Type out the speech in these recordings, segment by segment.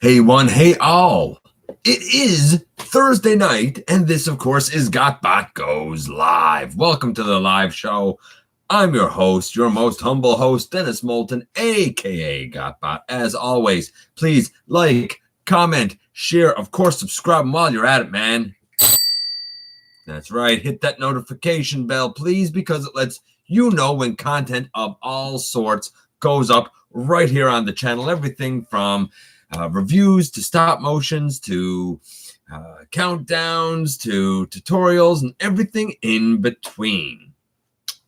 Hey one, hey all. It is Thursday night, and this, of course, is GotBot Goes live. Welcome to the live show. I'm your host, your most humble host, Dennis Moulton, aka GotBot. As always, please like, comment, share, of course, subscribe while you're at it, man. That's right. Hit that notification bell, please, because it lets you know when content of all sorts goes up right here on the channel. Everything from reviews to stop motions to countdowns to tutorials and everything in between.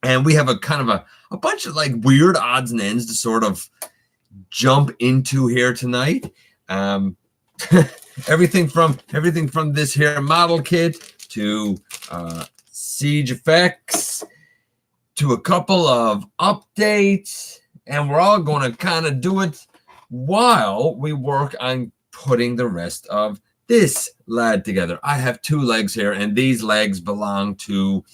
And we have a kind of a bunch of like weird odds and ends to sort of jump into here tonight. Everything from this here model kit to siege effects to a couple of updates, and we're all going to kind of do it while we work on putting the rest of this lad together. I have two legs here, and these legs belong to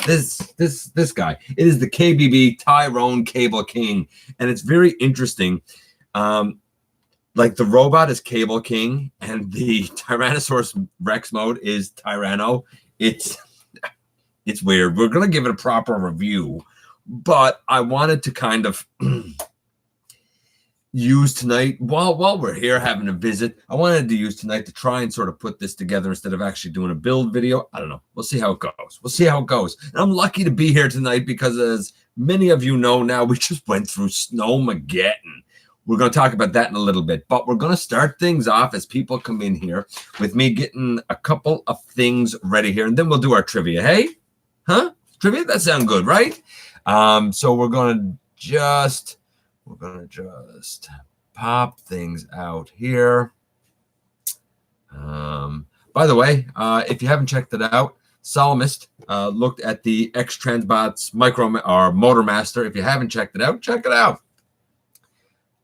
this guy. It is the KBB Tyrone Cable King, and it's very interesting. Like the robot is Cable King, and the Tyrannosaurus Rex mode is Tyranno. It's weird. We're gonna give it a proper review, but I wanted to kind of use tonight while we're here having a visit. I wanted to use tonight to try and sort of put this together instead of actually doing a build video. I don't know. We'll see how it goes. And I'm lucky to be here tonight because, as many of you know now, we just went through Snowmageddon. We're going to talk about that in a little bit, but we're going to start things off as people come in here with me getting a couple of things ready here, and then we'll do our trivia. Hey? Huh? Trivia? That sounds good, right? So we're going to just pop things out here. By the way, if you haven't checked it out, Solomist looked at the X-Transbots Motormaster. If you haven't checked it out, check it out.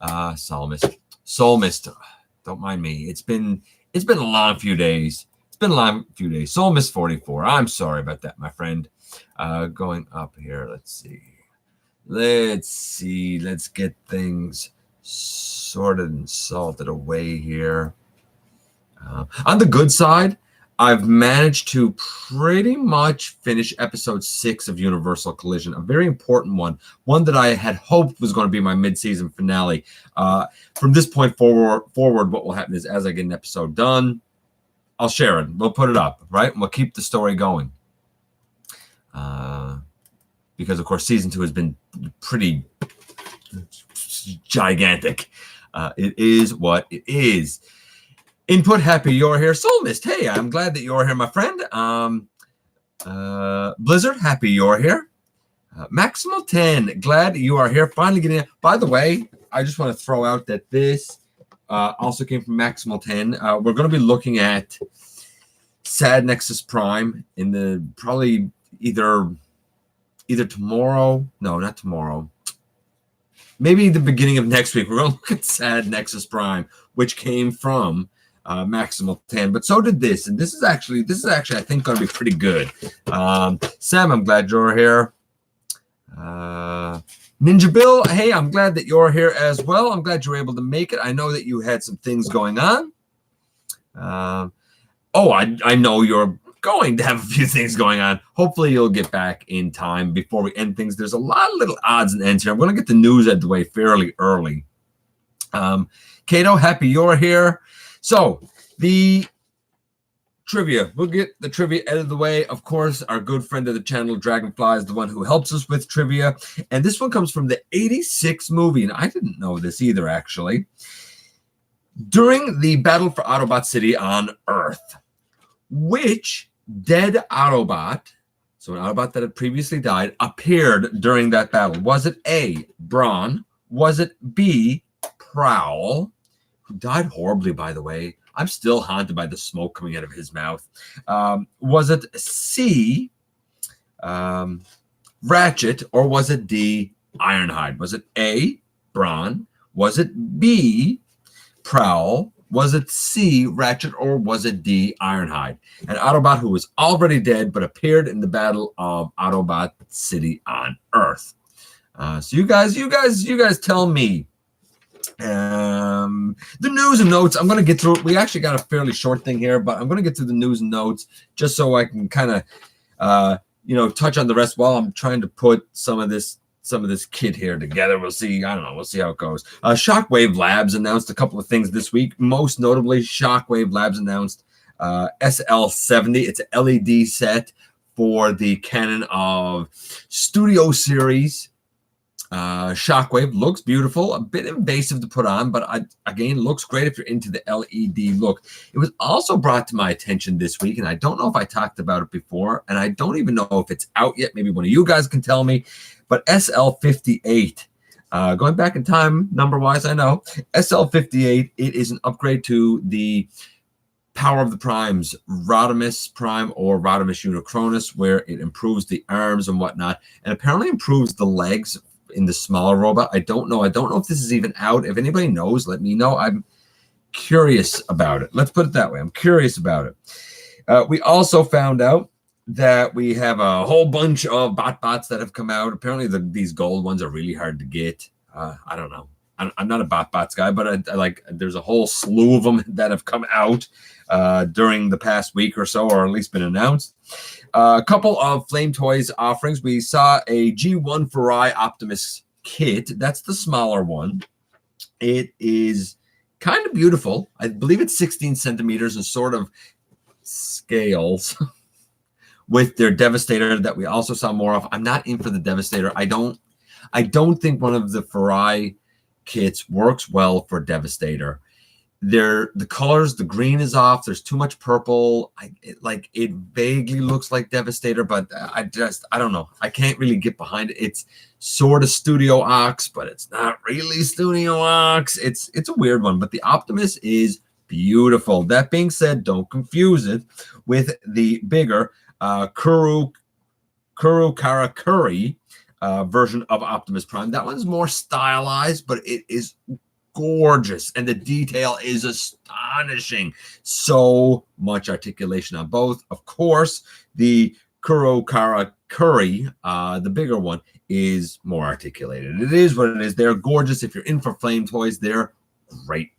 Soulmist. Don't mind me. It's been a long few days. Soulmist 44. I'm sorry about that, my friend. Going up here. Let's see. Let's get things sorted and salted away here. On the good side, I've managed to pretty much finish episode 6 of Universal Collision, a very important one that I had hoped was going to be my mid-season finale. From this point forward, what will happen is as I get an episode done, I'll share it. We'll put it up, right? And we'll keep the story going. Because, of course, season 2 has been pretty gigantic. It is what it is. Input, happy you're here. Soulmist, hey, I'm glad that you're here, my friend. Blizzard, happy you're here. Maximal 10, glad you are here. Finally getting it. By the way, I just want to throw out that this also came from Maximal 10. We're going to be looking at Sad Nexus Prime in the probably either tomorrow. No, not tomorrow. Maybe the beginning of next week. We're going to look at Sad Nexus Prime, which came from Maximal 10, but so did this, and this is actually I think going to be pretty good. Sam, I'm glad you're here. Ninja Bill, hey, I'm glad that you're here as well. I'm glad you were able to make it. I know that you had some things going on. I know you're going to have a few things going on. Hopefully you'll get back in time before we end things. There's a lot of little odds and ends here. I'm going to get the news out of the way fairly early. Kato, happy you're here. So, the trivia. We'll get the trivia out of the way. Of course, our good friend of the channel, Dragonfly, is the one who helps us with trivia. And this one comes from the 86 movie, and I didn't know this either, actually. During the battle for Autobot City on Earth, which dead Autobot, so an Autobot that had previously died, appeared during that battle? Was it A, Brawn? Was it B, Prowl? Who died horribly, by the way. I'm still haunted by the smoke coming out of his mouth. Was it C, Ratchet, or was it D, Ironhide? Was it A, Brawn? Was it B, Prowl? Was it C, Ratchet, or was it D, Ironhide? An Autobot who was already dead but appeared in the battle of Autobot City on Earth. So you guys tell me. The news and notes, I'm going to get through it. We actually got a fairly short thing here, but I'm going to get through the news and notes just so I can kind of, touch on the rest while I'm trying to put some of this kit here together. We'll see. I don't know. We'll see how it goes. Shockwave Labs announced a couple of things this week. Most notably, Shockwave Labs announced SL70. It's an LED set for the Canon of Studio Series. Shockwave looks beautiful, a bit invasive to put on, but again, looks great if you're into the LED look. It was also brought to my attention this week, and I don't know if I talked about it before, and I don't even know if it's out yet. Maybe one of you guys can tell me, but SL58, going back in time, number-wise, I know, SL58, it is an upgrade to the Power of the Primes, Rodimus Prime or Rodimus Unicronus, where it improves the arms and whatnot, and apparently improves the legs in the smaller robot. I don't know if this is even out. If anybody knows, let me know. I'm curious about it. Let's put it that way. I'm curious about it. We also found out that we have a whole bunch of bots that have come out. Apparently these gold ones are really hard to get. I don't know. I'm not a bots guy, but I like, there's a whole slew of them that have come out during the past week or so, or at least been announced. A couple of Flame Toys offerings. We saw a G1 Farai Optimus kit. That's the smaller one. It is kind of beautiful. I believe it's 16 centimeters and sort of scales with their Devastator that we also saw more of. I'm not in for the Devastator. I don't think one of the Farai kits works well for Devastator. The colors, the green is off. There's too much purple. It vaguely looks like Devastator, but I don't know. I can't really get behind it. It's sort of Studio Ox, but it's not really Studio Ox. It's a weird one, but the Optimus is beautiful. That being said, don't confuse it with the bigger Kuru Karakuri version of Optimus Prime. That one's more stylized, but it is gorgeous, and the detail is astonishing. So much articulation on both. Of course, the Kuru Karakuri, the bigger one, is more articulated. It is what it is. They're gorgeous. If you're in for Flame Toys, they're great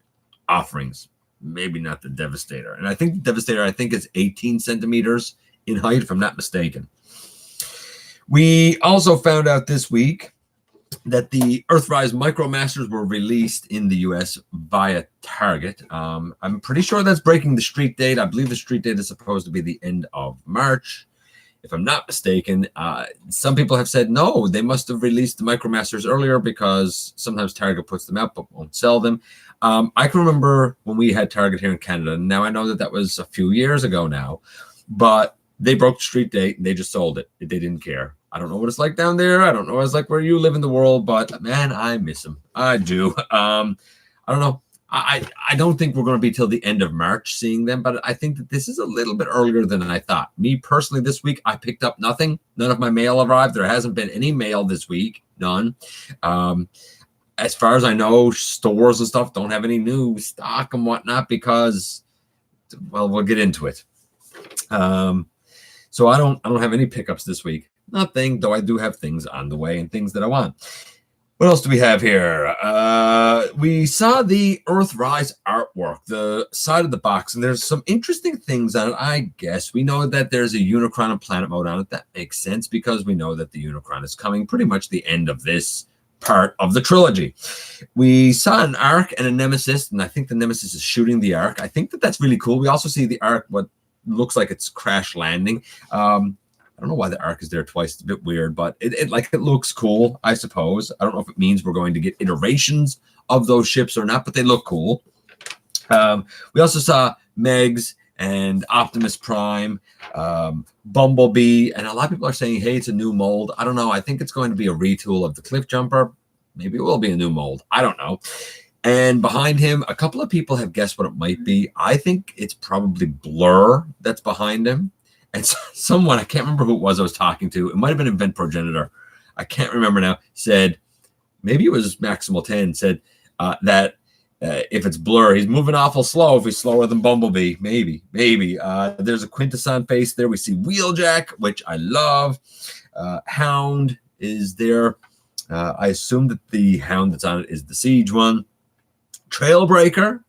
offerings. Maybe not the Devastator. And I think the Devastator, is 18 centimeters in height, if I'm not mistaken. We also found out this week that the Earthrise Micromasters were released in the US via Target. I'm pretty sure that's breaking the street date. I believe the street date is supposed to be the end of March, if I'm not mistaken. Some people have said, no, they must have released the Micromasters earlier because sometimes Target puts them out but won't sell them. I can remember when we had Target here in Canada. Now, I know that was a few years ago now, but they broke the street date and they just sold it. They didn't care. I don't know what it's like down there. I don't know what it's like where you live in the world, but man, I miss them. I do. I don't know. I don't think we're going to be till the end of March seeing them, but I think that this is a little bit earlier than I thought. Me personally, this week, I picked up nothing. None of my mail arrived. There hasn't been any mail this week. None. As far as I know, stores and stuff don't have any new stock and whatnot because, well, we'll get into it. So I don't have any pickups this week. Nothing, though I do have things on the way and things that I want. What else do we have here? We saw the Earthrise artwork, the side of the box, and there's some interesting things on it, I guess. We know that there's a Unicron and Planet Mode on it. That makes sense because we know that the Unicron is coming pretty much the end of this part of the trilogy. We saw an Ark and a Nemesis, and I think the Nemesis is shooting the Ark. I think that that's really cool. We also see the Ark, what looks like it's crash landing. I don't know why the Ark is there twice. It's a bit weird, but it looks cool, I suppose. I don't know if it means we're going to get iterations of those ships or not, but they look cool. We also saw Megs and Optimus Prime, Bumblebee, and a lot of people are saying, hey, it's a new mold. I don't know. I think it's going to be a retool of the Cliff Jumper. Maybe it will be a new mold. I don't know. And behind him, a couple of people have guessed what it might be. I think it's probably Blur that's behind him. And someone, I can't remember who it was I was talking to, it might have been Event Progenitor, I can't remember now, said, maybe it was Maximal 10, said that if it's Blur, he's moving awful slow if he's slower than Bumblebee. Maybe. There's a Quintesson face there. We see Wheeljack, which I love. Hound is there. I assume that the Hound that's on it is the Siege one. Trailbreaker.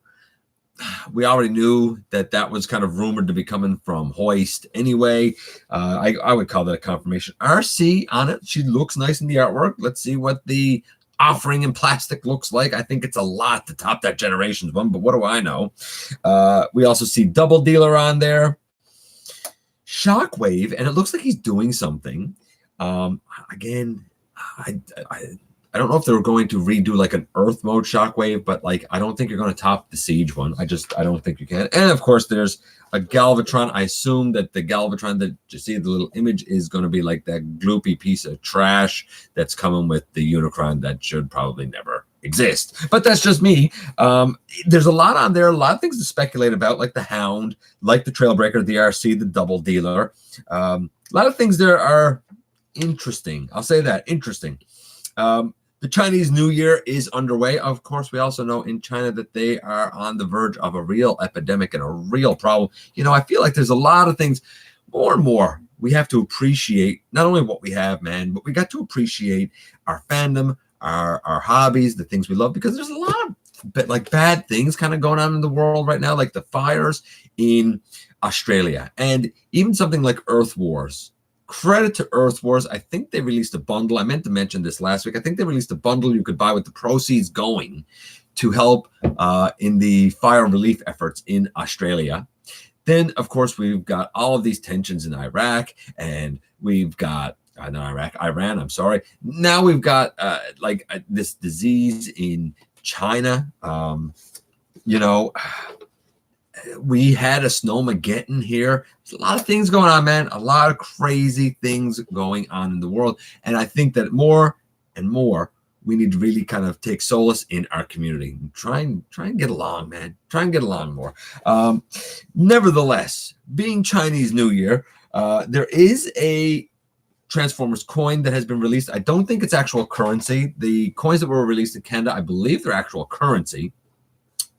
We already knew that was kind of rumored to be coming from Hoist anyway. I would call that a confirmation. RC on it. She looks nice in the artwork. Let's see what the offering in plastic looks like. I think it's a lot to top that Generations one, but what do I know? We also see Double Dealer on there. Shockwave, and it looks like he's doing something. Again, I don't know if they were going to redo like an Earth mode Shockwave, but like I don't think you're going to top the Siege one. I don't think you can. And of course, there's a Galvatron. I assume that the Galvatron that you see the little image is going to be like that gloopy piece of trash that's coming with the Unicron that should probably never exist. But that's just me. There's a lot on there, a lot of things to speculate about, like the Hound, like the Trailbreaker, the RC, the Double Dealer. A lot of things there are interesting. I'll say that, interesting. The Chinese New Year is underway. Of course, we also know in China that they are on the verge of a real epidemic and a real problem. You know, I feel like there's a lot of things, more and more, we have to appreciate not only what we have, man, but we got to appreciate our fandom, our hobbies, the things we love, because there's a lot of like bad things kind of going on in the world right now, like the fires in Australia and even something like Earth Wars. Credit to Earth Wars. I think they released a bundle. I meant to mention this last week. I think they released a bundle you could buy with the proceeds going to help in the fire relief efforts in Australia. Then, of course, we've got all of these tensions in Iraq, and we've got Iran, I'm sorry. Now we've got this disease in China. You know, we had a Snowmageddon here. There's a lot of things going on, man. A lot of crazy things going on in the world. And I think that more and more, we need to really kind of take solace in our community. Try and get along, man. Try and get along more. Nevertheless, being Chinese New Year, there is a Transformers coin that has been released. I don't think it's actual currency. The coins that were released in Canada, I believe they're actual currency.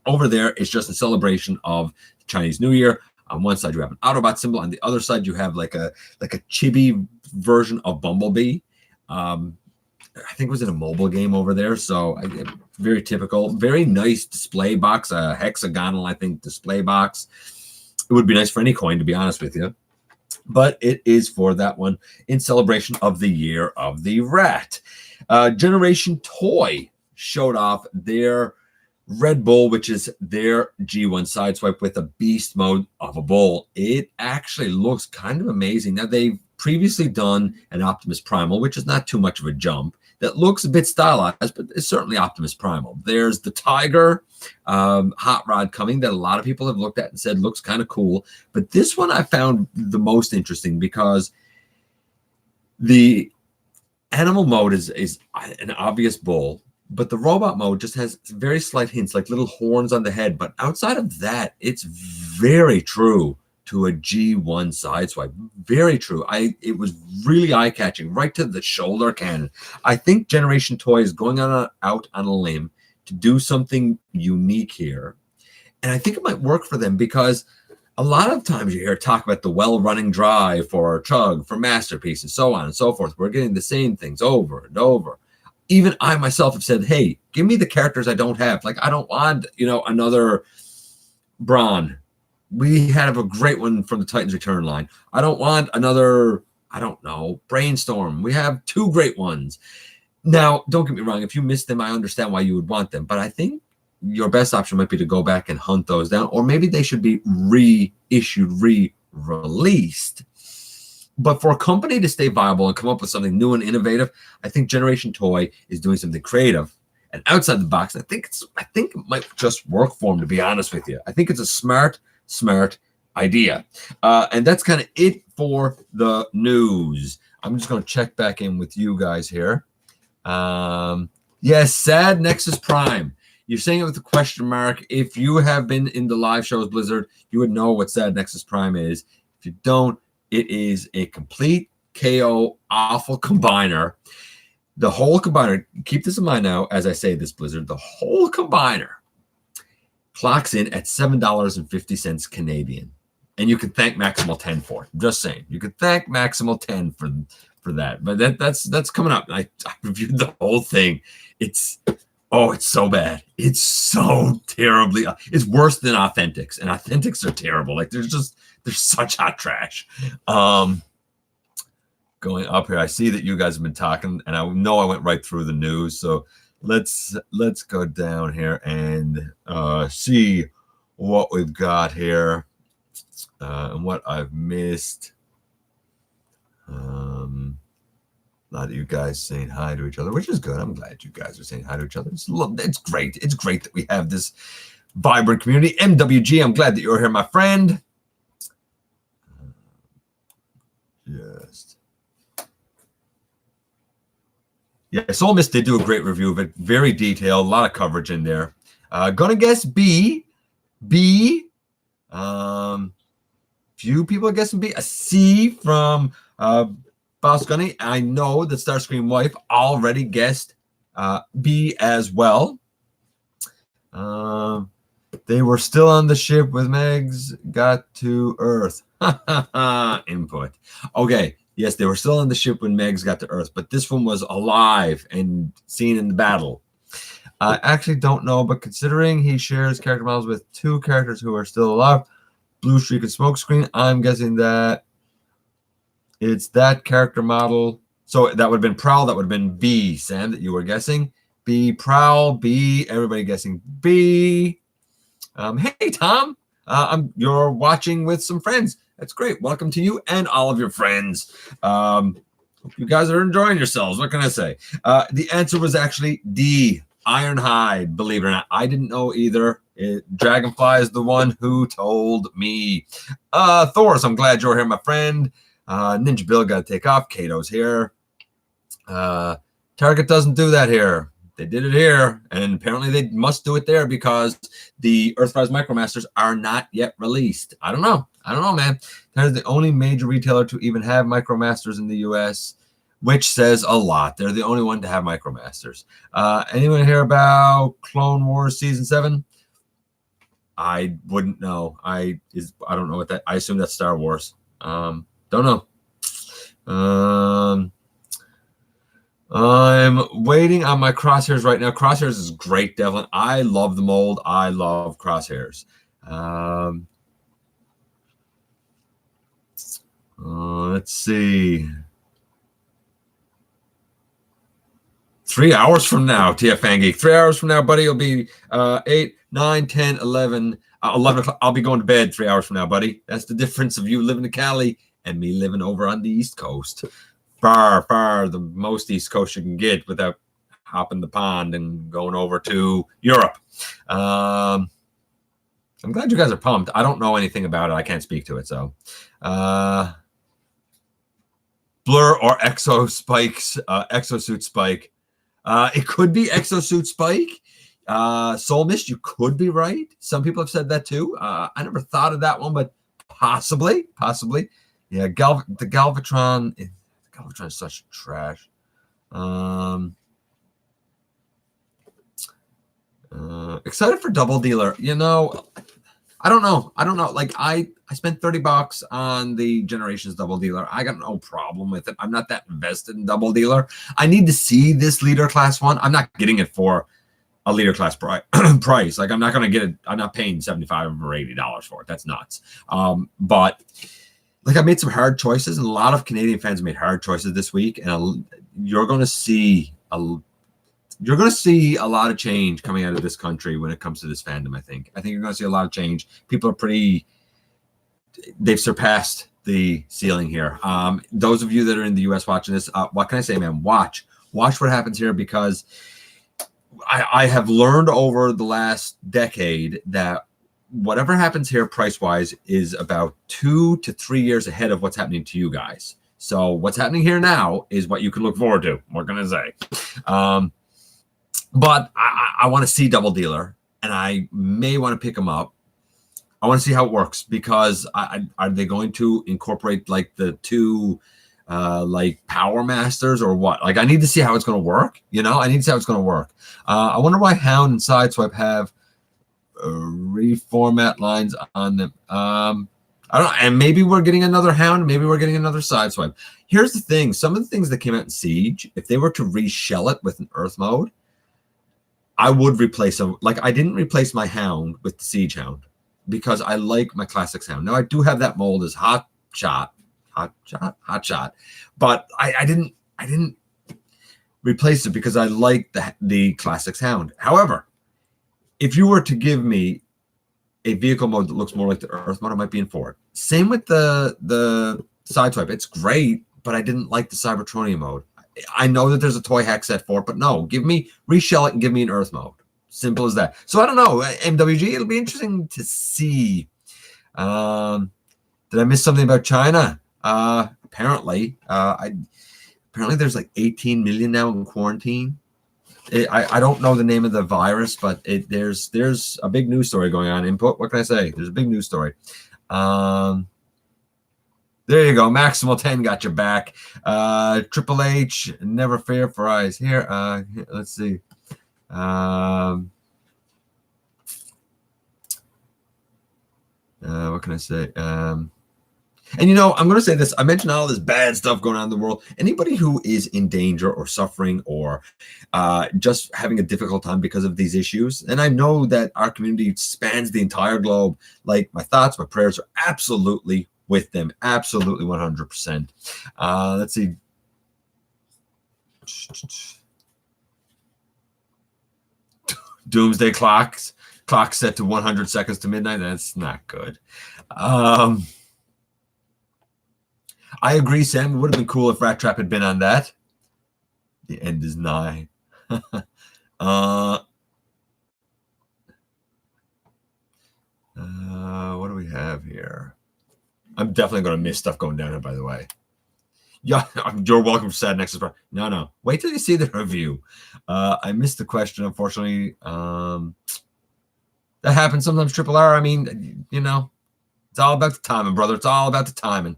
Over there, it's just a celebration of Chinese New Year. On one side, you have an Autobot symbol. On the other side, you have like a chibi version of Bumblebee. I think it was in a mobile game over there. So very typical, very nice display box, a hexagonal, I think, display box. It would be nice for any coin, to be honest with you. But it is for that one in celebration of the Year of the Rat. Generation Toy showed off their Red Bull, which is their G1 Sideswipe with a beast mode of a bull. It actually looks kind of amazing. Now, they've previously done an Optimus Primal, which is not too much of a jump. That looks a bit stylized, but it's certainly Optimus Primal. There's the Tiger Hot Rod coming that a lot of people have looked at and said looks kind of cool. But this one I found the most interesting because the animal mode is an obvious bull, but the robot mode just has very slight hints, like little horns on the head. But outside of that, it's very true to a G1 Sideswipe. Very true. It was really eye-catching, right to the shoulder cannon. I think Generation Toy is going out on a limb to do something unique here. And I think it might work for them because a lot of times you hear talk about the well-running drive for Chug, for Masterpiece, and so on and so forth. We're getting the same things over and over. Even I myself have said, hey, give me the characters I don't have. Like, I don't want, another Brawn. We have a great one from the Titans Return line. I don't want another, Brainstorm. We have two great ones. Now, don't get me wrong. If you miss them, I understand why you would want them. But I think your best option might be to go back and hunt those down. Or maybe they should be reissued, re-released. But for a company to stay viable and come up with something new and innovative, I think Generation Toy is doing something creative and outside the box. I think it might just work for them, to be honest with you. I think it's a smart idea. And that's kind of it for the news. I'm just going to check back in with you guys here. Yes, Sad Nexus Prime. You're saying it with a question mark. If you have been in the live shows, Blizzard, you would know what Sad Nexus Prime is. If you don't, it is a complete KO awful combiner. The whole combiner, keep this in mind now as I say this, Blizzard, the whole combiner clocks in at $7.50 Canadian. And you can thank Maximal 10 for it. I'm just saying. You can thank Maximal 10 for that. But that's coming up. I reviewed the whole thing. It's Oh, it's so bad. It's so terribly. It's worse than Authentics, and Authentics are terrible. Like there's such hot trash. Going up here, I see that you guys have been talking, and I know I went right through the news. So let's go down here and see what we've got here and what I've missed. A lot of you guys saying hi to each other, which is good. I'm glad you guys are saying hi to each other. It's great. It's great that we have this vibrant community. MWG, I'm glad that you're here, my friend. Yeah, Soul Mist did do a great review of it. Very detailed, a lot of coverage in there. Gonna guess B. B. Few people are guessing B. A C from Boss Gunny. I know that Starscream Wife already guessed B as well. They were still on the ship with Megs got to Earth. Input. Okay. Yes, they were still on the ship when Megs got to Earth, but this one was alive and seen in the battle. I actually don't know, but considering he shares character models with two characters who are still alive, Blue Streak and Smokescreen, I'm guessing that it's that character model. So that would have been Prowl. That would have been B, Sam, that you were guessing. B, Prowl, B, everybody guessing B. Hey, Tom, you're watching with some friends. That's great. Welcome to you and all of your friends. Hope you guys are enjoying yourselves. What can I say? The answer was actually D, Ironhide, believe it or not. I didn't know either. Dragonfly is the one who told me. Thor's, I'm glad you're here, my friend. Ninja Bill got to take off. Kato's here. Target doesn't do that here. They did it here, and apparently they must do it there because the Earthrise Micromasters are not yet released. I don't know, man. That is the only major retailer to even have Micromasters in the U.S., which says a lot. They're the only one to have Micromasters. Anyone hear about Clone Wars Season 7? I wouldn't know. I don't know what that. I assume that's Star Wars. Don't know. I'm waiting on my Crosshairs right now. Crosshairs is great, Devlin. I love the mold. I love Crosshairs. Let's see. 3 hours from now, TF Fan Geek. 3 hours from now, buddy, it'll be 8, 9, 10, 11. 11 o'clock. I'll be going to bed 3 hours from now, buddy. That's the difference of you living in Cali and me living over on the East Coast. Far the most East Coast you can get without hopping the pond and going over to Europe. I'm glad you guys are pumped. I don't know anything about it. I can't speak to it. So Blur or Exosuit Spike. It could be Exosuit Spike. Soul Mist, you could be right. Some people have said that too. I never thought of that one, but possibly. Yeah, the Galvatron. Galvatron is such trash. Excited for Double Dealer. You know, I don't know. Like I spent $30 on the Generations Double Dealer. I got no problem with it. I'm not that invested in Double Dealer. I need to see this Leader Class one. I'm not getting it for a Leader Class price. Like I'm not going to get it. I'm not paying $75 or $80 for it. That's nuts. But like I made some hard choices, and a lot of Canadian fans made hard choices this week, and you're going to see a lot of change coming out of this country when it comes to this fandom. I think you're going to see a lot of change. People are they've surpassed the ceiling here. Those of you that are in the U.S. watching this, what can I say, man? Watch what happens here, because I have learned over the last decade that whatever happens here price-wise is about 2 to 3 years ahead of what's happening to you guys. So what's happening here now is what you can look forward to. What can I say? But I want to see Double Dealer, and I may want to pick them up. I want to see how it works, because are they going to incorporate like the two like Power Masters or what? Like I need to see how it's going to work. You know, I need to see how it's going to work. I wonder why Hound and Sideswipe have reformat lines on them. I don't know. And maybe we're getting another Hound. Maybe we're getting another Sideswipe. Here's the thing. Some of the things that came out in Siege, if they were to reshell it with an Earth mode, I would replace them. Like, I didn't replace my Hound with the Siege Hound because I like my Classics Hound. Now, I do have that mold as Hot Shot, but I didn't replace it because I like the Classics Hound. However, if you were to give me a vehicle mode that looks more like the Earth mode, I might be in for it. Same with the Sideswipe. It's great, but I didn't like the Cybertronian mode. I know that there's a toy hack set for it, but no, reshell it and give me an Earth mode. Simple as that. So I don't know. MWG, it'll be interesting to see. Did I miss something about China? Apparently there's like 18 million now in quarantine. I don't know the name of the virus, but there's a big news story going on. Input. What can I say? There's a big news story. There you go. Maximal 10 got your back. Triple H, never fear for eyes here. Let's see. What can I say? And, you know, I'm going to say this. I mentioned all this bad stuff going on in the world. Anybody who is in danger or suffering or just having a difficult time because of these issues, and I know that our community spans the entire globe, like, my thoughts, my prayers are absolutely with them. Absolutely 100%. Let's see. Doomsday clock set to 100 seconds to midnight. That's not good. I agree, Sam. It would have been cool if Rat Trap had been on that. The end is nigh. What do we have here? I'm definitely going to miss stuff going down here, by the way. Yeah, you're welcome for Sad Nexus. No. Wait till you see the review. I missed the question, unfortunately. That happens sometimes, Triple R. I mean, you know, it's all about the timing, brother. It's all about the timing.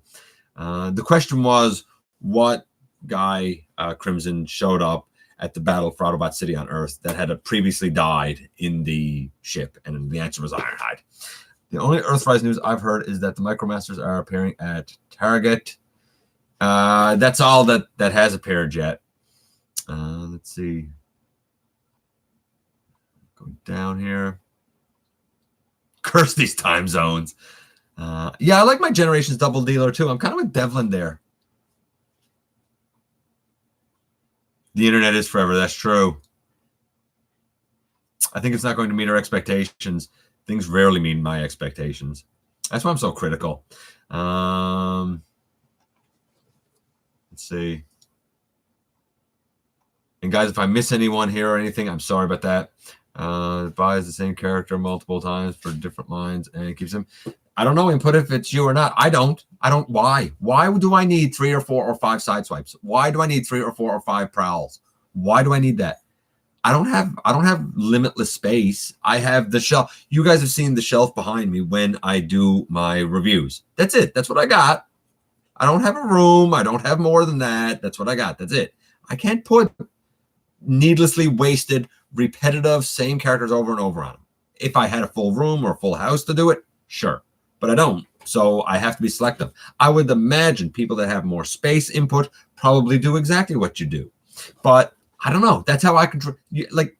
The question was, what guy Crimson showed up at the battle for Autobot City on Earth that had previously died in the ship? And the answer was Ironhide. The only Earthrise news I've heard is that the Micromasters are appearing at Target. That's all that has appeared yet. Let's see. Going down here. Curse these time zones. Yeah, I like my Generations double dealer too. I'm kind of with Devlin there. The internet is forever. That's true. I think it's not going to meet our expectations. Things rarely meet my expectations. That's why I'm so critical. Let's see. And guys, if I miss anyone here or anything, I'm sorry about that. Buys the same character multiple times for different lines and it keeps him. I don't know, Input, if it's you or not. I don't. Why? Why do I need 3 or 4 or 5 side swipes? Why do I need 3 or 4 or 5 prowls? Why do I need that? I don't have limitless space. I have the shelf. You guys have seen the shelf behind me when I do my reviews. That's it. That's what I got. I don't have a room. I don't have more than that. That's what I got. That's it. I can't put needlessly wasted, repetitive, same characters over and over on them. If I had a full room or a full house to do it, sure. But I don't. So I have to be selective. I would imagine people that have more space input probably do exactly what you do. But I don't know. That's how I control. Like,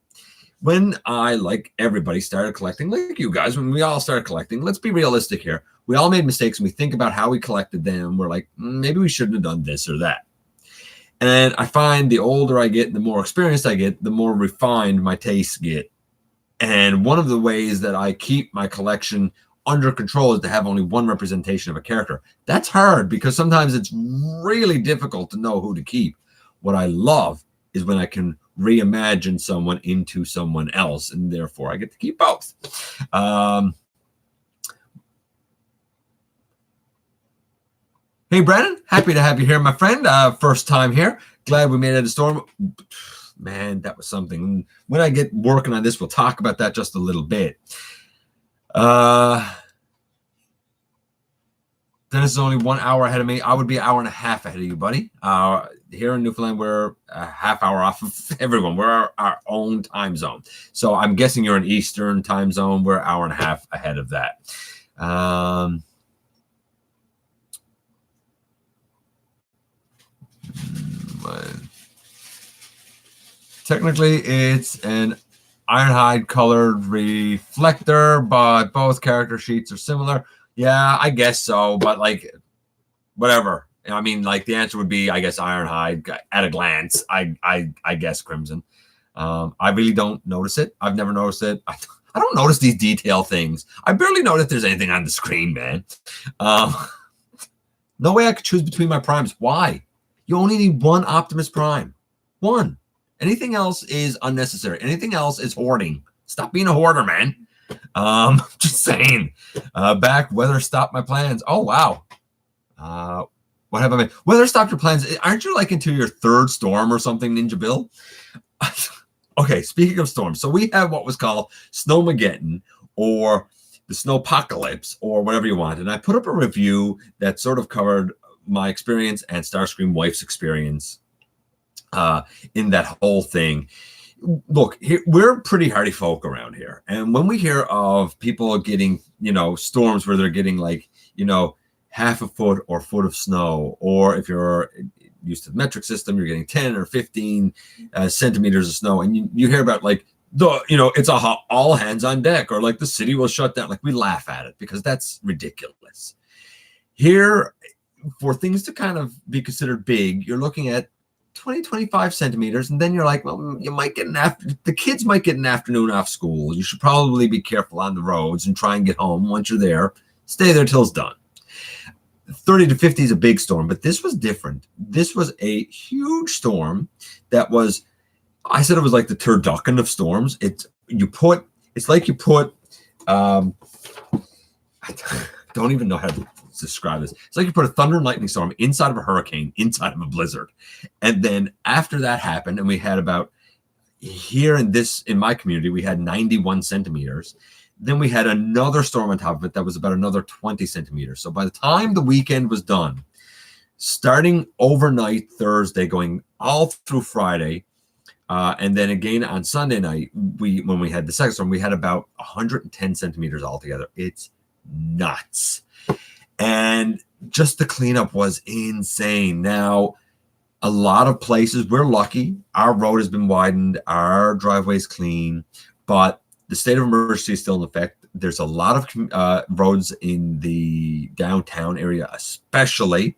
when I, like everybody, started collecting, like you guys, when we all started collecting, let's be realistic here. We all made mistakes and we think about how we collected them. We're like, maybe we shouldn't have done this or that. And I find the older I get, the more experienced I get, the more refined my tastes get. And one of the ways that I keep my collection under control is to have only one representation of a character. That's hard because sometimes it's really difficult to know who to keep. What I love is when I can reimagine someone into someone else, and therefore I get to keep both. Hey, Brandon, happy to have you here, my friend. First time here. Glad we made it a storm. Man, that was something. When I get working on this, we'll talk about that just a little bit. Dennis is only 1 hour ahead of me. I would be an hour and a half ahead of you, buddy. Here in Newfoundland, we're a half hour off of everyone. We're our own time zone. So I'm guessing you're in Eastern time zone. We're an hour and a half ahead of that. Technically, it's an Ironhide colored reflector, but both character sheets are similar. Yeah, I guess so, but like, whatever. I mean, like the answer would be, I guess, Ironhide at a glance. I guess Crimson. I really don't notice it. I've never noticed it. I don't notice these detail things. I barely know if there's anything on the screen, man. No way I could choose between my primes. Why? You only need one Optimus Prime. One. Anything else is unnecessary. Anything else is hoarding. Stop being a hoarder, man. Just saying. Back, weather stopped my plans. Oh, wow. What have I made? Weather stopped your plans. Aren't you like into your third storm or something, Ninja Bill? Okay, speaking of storms. So we have what was called Snowmageddon, or the Snowpocalypse, or whatever you want. And I put up a review that sort of covered my experience and Starscream wife's experience in that whole thing. Look, we're pretty hardy folk around here. And when we hear of people getting, storms where they're getting like, half a foot or foot of snow, or if you're used to the metric system, you're getting 10 or 15 centimeters of snow. And you hear about like, it's all hands on deck, or like the city will shut down. Like, we laugh at it because that's ridiculous. Here, for things to kind of be considered big, you're looking at 20, 25 centimeters. And then you're like, well, you might get the kids might get an afternoon off school. You should probably be careful on the roads and try and get home. Once you're there, stay there till it's done. 30 to 50 is a big storm, but this was different. This was a huge storm that was, I said it was like the turducken of storms. It's like you put, I don't even know how to describe this. It's like you put a thunder and lightning storm inside of a hurricane, inside of a blizzard. And then after that happened, and we had about, here in my community, we had 91 centimeters. Then we had another storm on top of it that was about another 20 centimeters. So by the time the weekend was done, starting overnight Thursday, going all through Friday, and then again on Sunday night, when we had the second storm, we had about 110 centimeters altogether. It's nuts. And just the cleanup was insane. Now, a lot of places, we're lucky. Our road has been widened. Our driveway's clean. But the state of emergency is still in effect. There's a lot of roads in the downtown area, especially,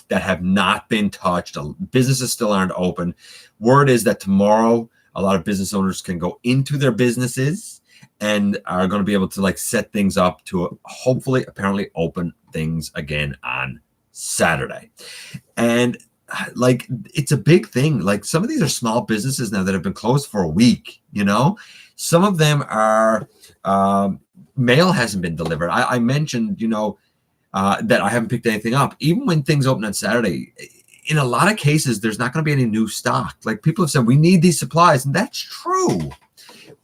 that have not been touched. Businesses still aren't open. Word is that tomorrow, a lot of business owners can go into their businesses and are going to be able to like set things up to hopefully, apparently, open things again on Saturday. And like, it's a big thing. Like, some of these are small businesses now that have been closed for a week, Some of them are mail hasn't been delivered. I mentioned, that I haven't picked anything up. Even when things open on Saturday, in a lot of cases, there's not going to be any new stock. Like, people have said, we need these supplies, and that's true.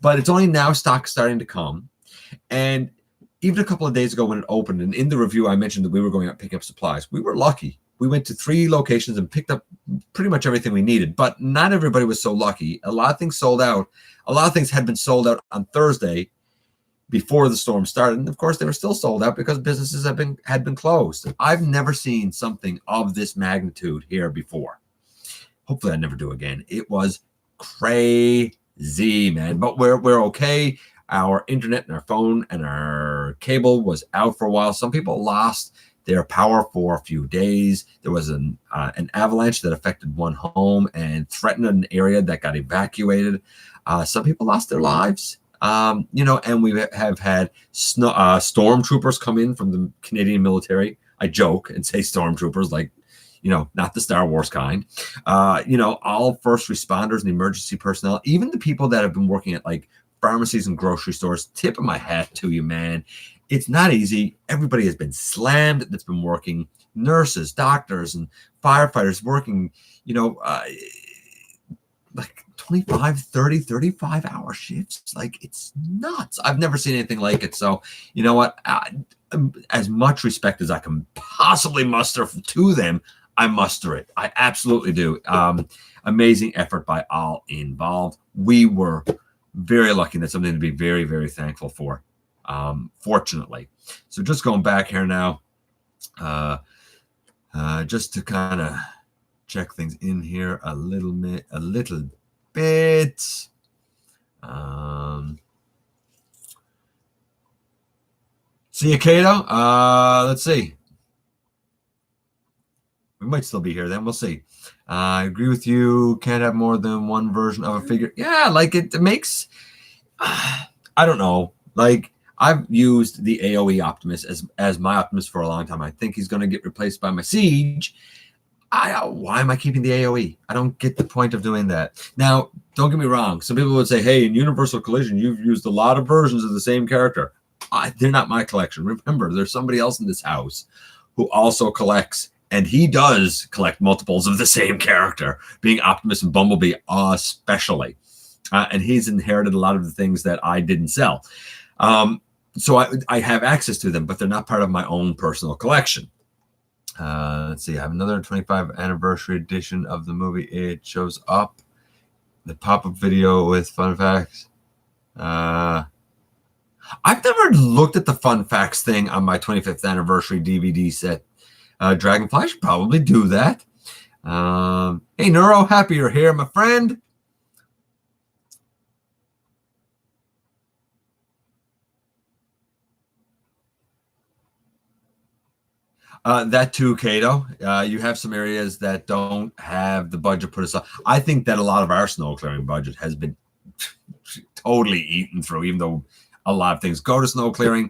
But it's only now stock starting to come. And even a couple of days ago when it opened, and in the review, I mentioned that we were going out picking up supplies. We were lucky. We went to 3 locations and picked up pretty much everything we needed, but not everybody was so lucky. A lot of things sold out. A lot of things had been sold out on Thursday before the storm started. And of course, they were still sold out because businesses had been closed. I've never seen something of this magnitude here before. Hopefully I never do again. It was crazy, man, but we're okay. Our internet and our phone and our cable was out for a while. Some people lost their power for a few days. There was an avalanche that affected one home and threatened an area that got evacuated. Some people lost their lives, and we have had stormtroopers come in from the Canadian military. I joke and say stormtroopers, like, not the Star Wars kind. All first responders and emergency personnel, even the people that have been working at like pharmacies and grocery stores, tip of my hat to you, man. It's not easy. Everybody has been slammed that's been working. Nurses, doctors, and firefighters working, like 25, 30, 35-hour shifts. Like, it's nuts. I've never seen anything like it. So, you know what? As much respect as I can possibly muster to them, I muster it. I absolutely do. Amazing effort by all involved. We were very lucky. That's something to be very, very thankful for. Fortunately. So just going back here now, just to kind of check things in here a little bit. See you, Kato. Let's see. We might still be here then. We'll see. I agree with you. Can't have more than one version of a figure. Yeah, like it makes. I don't know. Like I've used the AOE Optimus as my Optimus for a long time. I think he's going to get replaced by my Siege. Why am I keeping the AOE? I don't get the point of doing that. Now, don't get me wrong. Some people would say, hey, in Universal Collision, you've used a lot of versions of the same character. They're not my collection. Remember, there's somebody else in this house who also collects, and he does collect multiples of the same character, being Optimus and Bumblebee especially. And he's inherited a lot of the things that I didn't sell. So I have access to them, but they're not part of my own personal collection. Let's see. I have another 25th anniversary edition of the movie. It shows up the pop-up video with fun facts. I've never looked at the fun facts thing on my 25th anniversary DVD set. Dragonfly should probably do that. Hey, Neuro, happy you're here, my friend. That too, Kato. You have some areas that don't have the budget put aside. I think that a lot of our snow clearing budget has been totally eaten through, even though a lot of things go to snow clearing.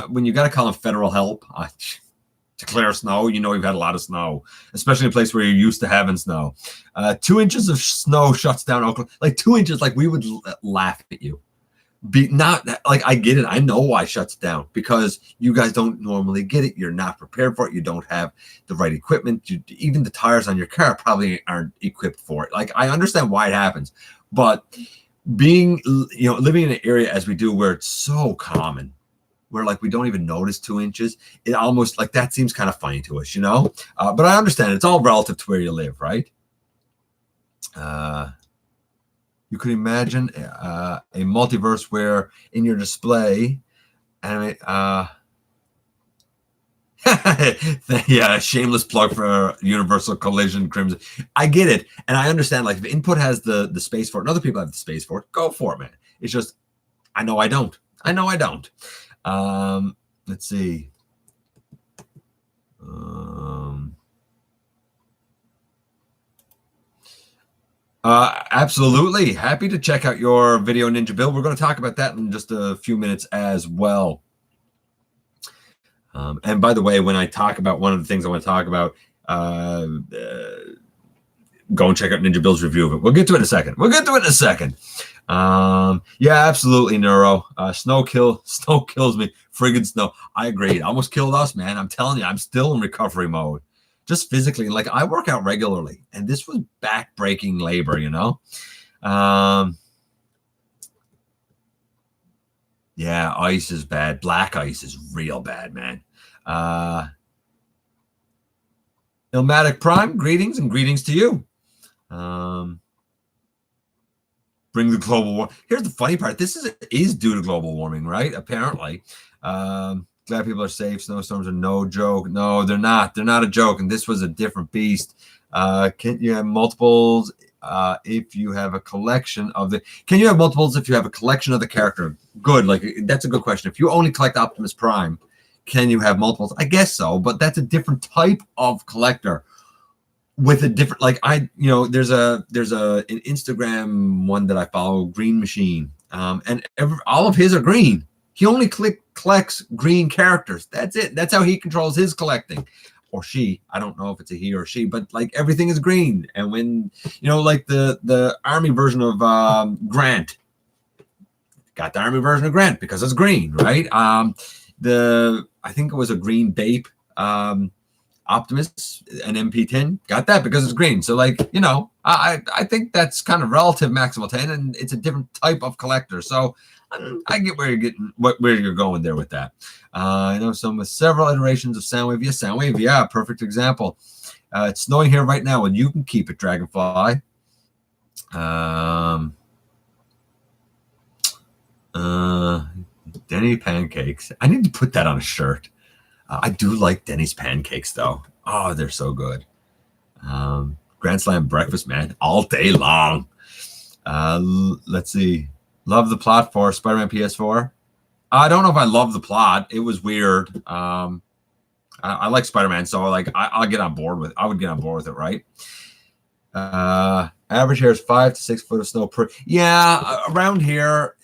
When you got to call in federal help to clear snow, you know you've had a lot of snow, especially in a place where you're used to having snow. 2 inches of snow shuts down Oakland. Like 2 inches, like we would laugh at you. Not like I get it. I know why it shuts down, because you guys don't normally get it. You're not prepared for it. You don't have the right equipment. Even the tires on your car probably aren't equipped for it. Like I understand why it happens, but living in an area as we do where it's so common, where like we don't even notice 2 inches, it almost like that seems kind of funny to us, but I understand it's all relative to where you live, right? You could imagine a multiverse where in your display, yeah, shameless plug for Universal Collision Crimson. I get it, and I understand. Like if Input has the space for it, and other people have the space for it, go for it, man. It's just, I know I don't. Let's see. Absolutely. Happy to check out your video, Ninja Bill. We're going to talk about that in just a few minutes as well. And by the way, when I talk about one of the things I want to talk about, go and check out Ninja Bill's review of it. We'll get to it in a second. Yeah, absolutely, Neuro. Snow kills me. Friggin' snow. I agree. It almost killed us, man. I'm telling you, I'm still in recovery mode. Just physically, like I work out regularly, and this was back-breaking labor, Yeah, ice is bad. Black ice is real bad, man. Ilmatic Prime, greetings to you. Bring the global warming. Here's the funny part. This is due to global warming, right? Apparently. Glad people are safe. Snowstorms are no joke. No, they're not. They're not a joke. And this was a different beast. Can you have multiples if you have a collection of the? Can you have multiples if you have a collection of the character? Good. Like that's a good question. If you only collect Optimus Prime, can you have multiples? I guess so, but that's a different type of collector with a different. Like there's an Instagram one that I follow, Green Machine, and all of his are green. He only collects green characters. That's it. That's how he controls his collecting. Or she. I don't know if it's a he or she, but like everything is green. And when, like the army version of Grant. Got the army version of Grant because it's green, right? I think it was a green Bape Optimus, an MP10. Got that because it's green. So like, I think that's kind of relative maximal 10, and it's a different type of collector. So I get where you're going there with that. I know some with several iterations of Soundwave. Yes, Soundwave. Yeah, perfect example. It's snowing here right now, and you can keep it, Dragonfly. Denny pancakes. I need to put that on a shirt. I do like Denny's pancakes, though. Oh, they're so good. Grand Slam breakfast, man, all day long. Let's see. Love the plot for Spider-Man PS4. I don't know if I love the plot. It was weird. I like Spider-Man, so like I'll get on board with. I would get on board with it, right? Average here is 5 to 6 foot of snow per. Yeah, around here,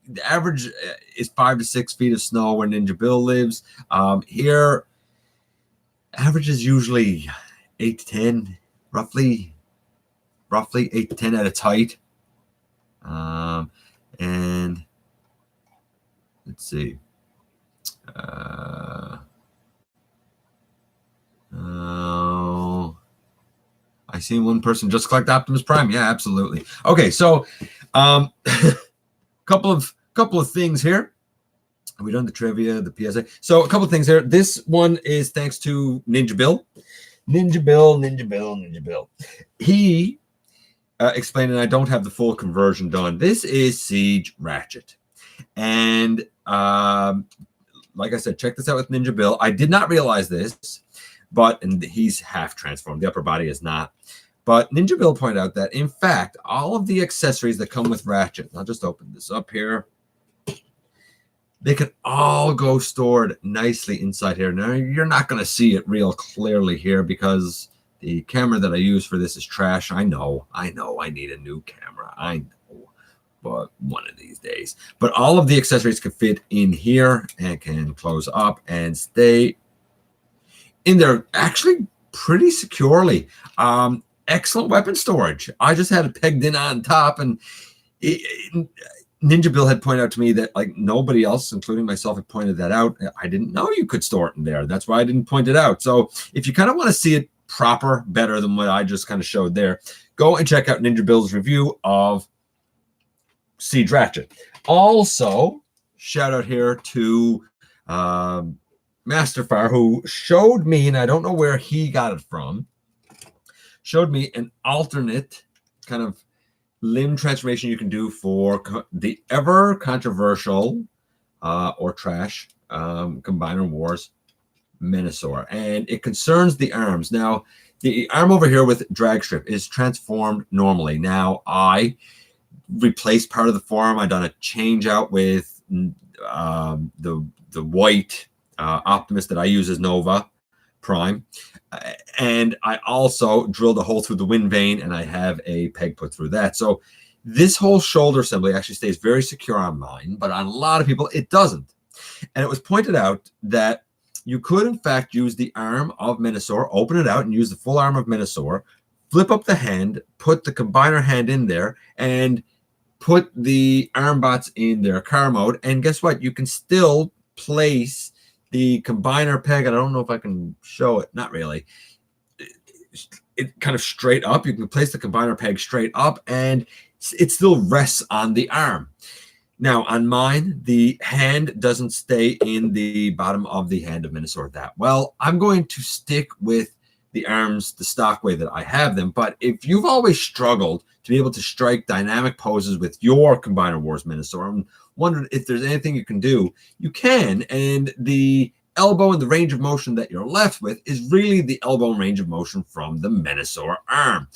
the average is 5 to 6 feet of snow where Ninja Bill lives. Here, average is usually 8 to 10, roughly 8 to 10 at its height. And let's see. I see one person just collect Optimus Prime. Yeah, absolutely. Okay, so couple of things here. Have we done the trivia, the PSA? So a couple of things here. This one is thanks to Ninja Bill. Ninja Bill. He explained, and I don't have the full conversion done. This is Siege Ratchet. And like I said, check this out with Ninja Bill. I did not realize this, and he's half transformed. The upper body is not. But Ninja Bill pointed out that, in fact, all of the accessories that come with Ratchet, I'll just open this up here, they can all go stored nicely inside here. Now, you're not going to see it real clearly here because the camera that I use for this is trash. I know. I need a new camera. I know. But one of these days. But all of the accessories can fit in here and can close up and stay in there actually pretty securely. Excellent weapon storage. I just had it pegged in on top, and Ninja Bill had pointed out to me that like nobody else, including myself, had pointed that out. I didn't know you could store it in there. That's why I didn't point it out. So if you kind of want to see it proper, better than what I just kind of showed there, go and check out Ninja Bill's review of Siege Ratchet. Also, shout out here to Masterfire, who showed me, and I don't know where he got it from, showed me an alternate kind of limb transformation you can do for the ever controversial or trash Combiner Wars Menasor. And it concerns the arms. Now, the arm over here with drag strip is transformed normally. Now, I replaced part of the forearm. I done a change out with the white Optimus that I use as Nova Prime, and I also drilled a hole through the wind vane, and I have a peg put through that. So this whole shoulder assembly actually stays very secure on mine, but on a lot of people it doesn't. And it was pointed out that you could in fact use the arm of Menasor, open it out and use the full arm of Menasor, flip up the hand, put the combiner hand in there, and put the arm bots in their car mode. And guess what? You can still place the combiner peg, and I don't know if I can show it. Not really. It kind of straight up. You can place the combiner peg straight up, and it still rests on the arm. Now, on mine, the hand doesn't stay in the bottom of the hand of Menasor that well. I'm going to stick with the arms the stock way that I have them. But if you've always struggled to be able to strike dynamic poses with your Combiner Wars Menasor and wondered if there's anything you can do, you can. And the elbow and the range of motion that you're left with is really the elbow and range of motion from the Menasor arm.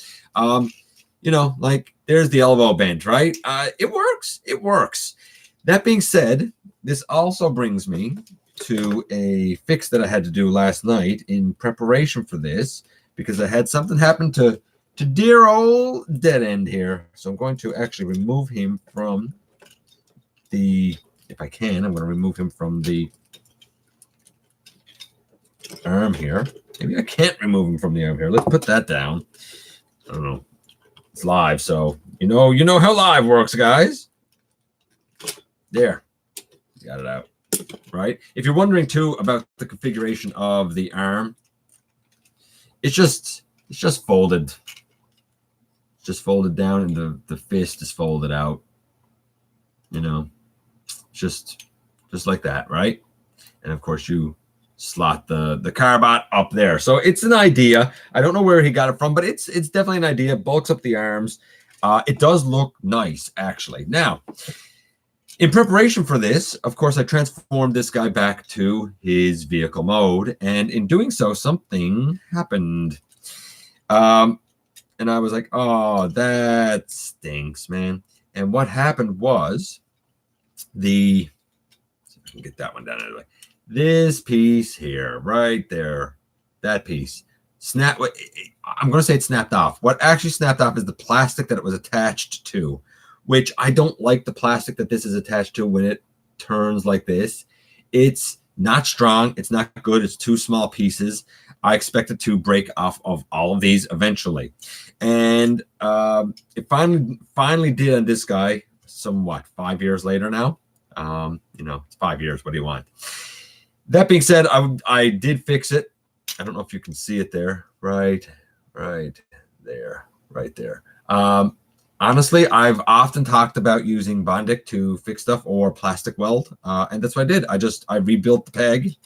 You know, like there's the elbow bend, right? It works. It works. That being said, this also brings me to a fix that I had to do last night in preparation for this, because I had something happen to dear old Dead End here. So I'm going to actually remove him from the, if I can, I'm going to remove him from the arm here. Maybe I can't remove him from the arm here. Let's put that down. I don't know. It's live, so you know how live works, guys. There. Got it out. Right? If you're wondering too about the configuration of the arm, it's just folded. It's just folded down, and the fist is folded out. You know, just like that, right? And of course you slot the carbot up there. So it's an idea. I don't know where he got it from, but it's definitely an idea. Bulks up the arms. It does look nice, actually. Now, in preparation for this, of course, I transformed this guy back to his vehicle mode, and in doing so, something happened. And I was like, oh, that stinks, man. And what happened was get that one down anyway. This piece here, right there, that piece. I'm going to say it snapped off. What actually snapped off is the plastic that it was attached to, which I don't like the plastic that this is attached to when it turns like this. It's not strong. It's not good. It's two small pieces. I expect it to break off of all of these eventually. And it finally did on this guy, 5 years later now. It's 5 years. What do you want? That being said, I did fix it. I don't know if you can see it there. Right there. Honestly, I've often talked about using Bondic to fix stuff or plastic weld, and that's what I did. I rebuilt the peg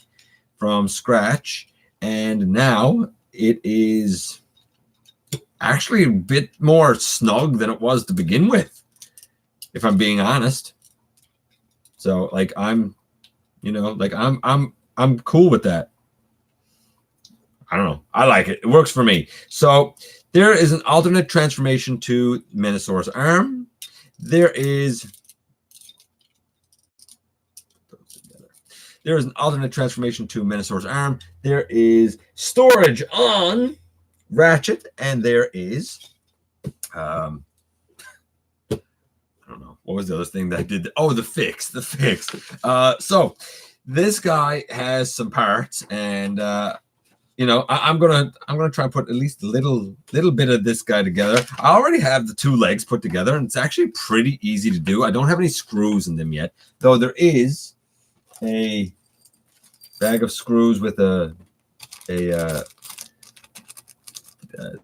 from scratch, and now it is actually a bit more snug than it was to begin with, if I'm being honest. So, like, I'm cool with that. I don't know. I like it. It works for me. So there is an alternate transformation to Menasor's arm. There is an alternate transformation to Menasor's arm. There is storage on Ratchet, and there is I don't know. What was the other thing that I did? Oh, the fix. So this guy has some parts, and I'm gonna try and put at least a little bit of this guy together. I already have the two legs put together, and it's actually pretty easy to do. I don't have any screws in them yet, though there is a bag of screws with a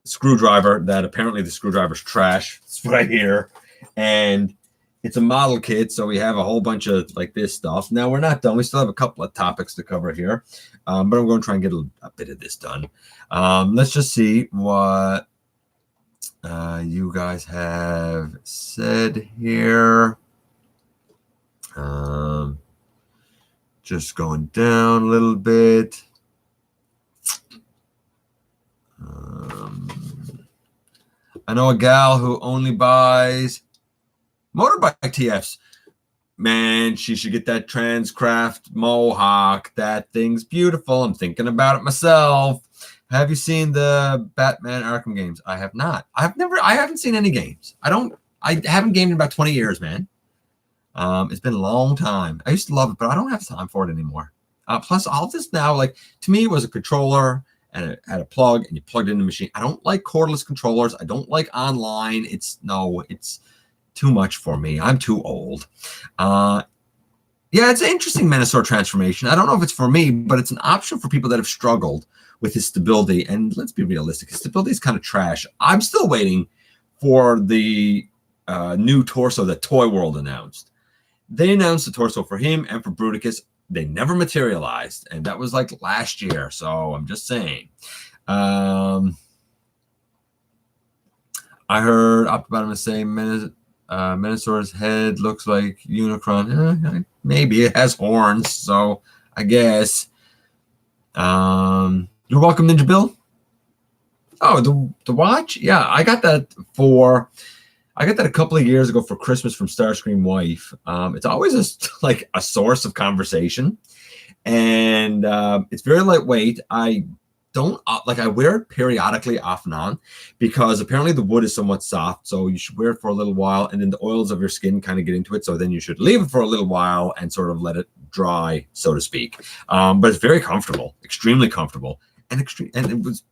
screwdriver that apparently the screwdriver's trash. It's right here, and it's a model kit, so we have a whole bunch of like this stuff. Now we're not done. We still have a couple of topics to cover here, but I'm going to try and get a bit of this done. Let's just see what you guys have said here. Just going down a little bit. I know a gal who only buys motorbike TFs. Man, she should get that Transcraft Mohawk. That thing's beautiful. I'm thinking about it myself. Have you seen the Batman Arkham games? I have not. I haven't seen any games. I haven't gamed in about 20 years, man. It's been a long time. I used to love it, but I don't have time for it anymore. Plus, all this now, like, to me, it was a controller and it had a plug and you plugged in the machine. I don't like cordless controllers. I don't like online. It's too much for me. I'm too old. Yeah, it's an interesting Menasor transformation. I don't know if it's for me, but it's an option for people that have struggled with his stability. And let's be realistic, his stability is kind of trash. I'm still waiting for the new torso that Toy World announced. They announced the torso for him and for Bruticus. They never materialized, and that was like last year. So I'm just saying. I heard Optimus say Menasor's head looks like Unicron. Maybe it has horns, so I guess. You're welcome, Ninja Bill. Oh, the watch? Yeah, I got that a couple of years ago for Christmas from Starscream Wife. It's always a source of conversation, and it's very lightweight. I wear it periodically off and on because apparently the wood is somewhat soft, so you should wear it for a little while, and then the oils of your skin kind of get into it, so then you should leave it for a little while and sort of let it dry, so to speak. But it's very comfortable, extremely comfortable, and it was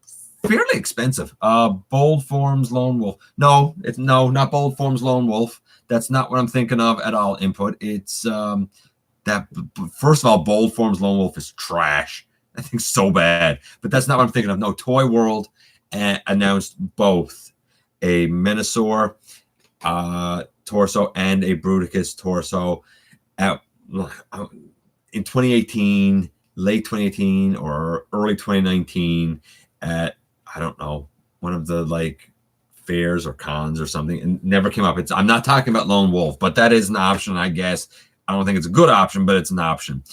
fairly expensive. Bold Forms Lone Wolf. No, not Bold Forms Lone Wolf. That's not what I'm thinking of at all. Input. It's that. First of all, Bold Forms Lone Wolf is trash. I think so bad, but that's not what I'm thinking of. No, Toy World announced both a Menasor torso and a Bruticus torso in 2018, late 2018 or early 2019 at, I don't know, one of the like fairs or cons or something, and never came up. I'm not talking about Lone Wolf, but that is an option, I guess. I don't think it's a good option, but it's an option.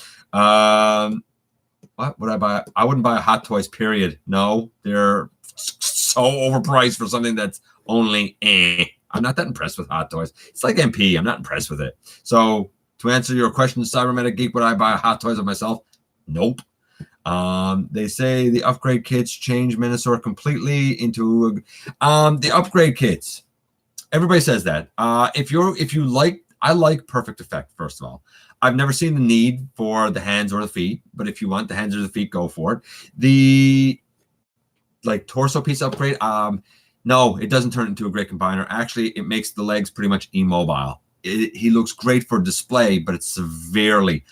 What would I buy? I wouldn't buy a Hot Toys, period. No, they're so overpriced for something that's only I'm not that impressed with Hot Toys. It's like MP. I'm not impressed with it. So To answer your question, Cybernetic Geek, would I buy Hot Toys of myself? Nope. They say the upgrade kits change Menasor completely into the upgrade kits. Everybody says that. If you like, I like Perfect Effect, first of all. I've never seen the need for the hands or the feet, but if you want the hands or the feet, go for it. The torso piece upgrade, no, it doesn't turn into a great combiner. Actually, it makes the legs pretty much immobile. He looks great for display, but it severely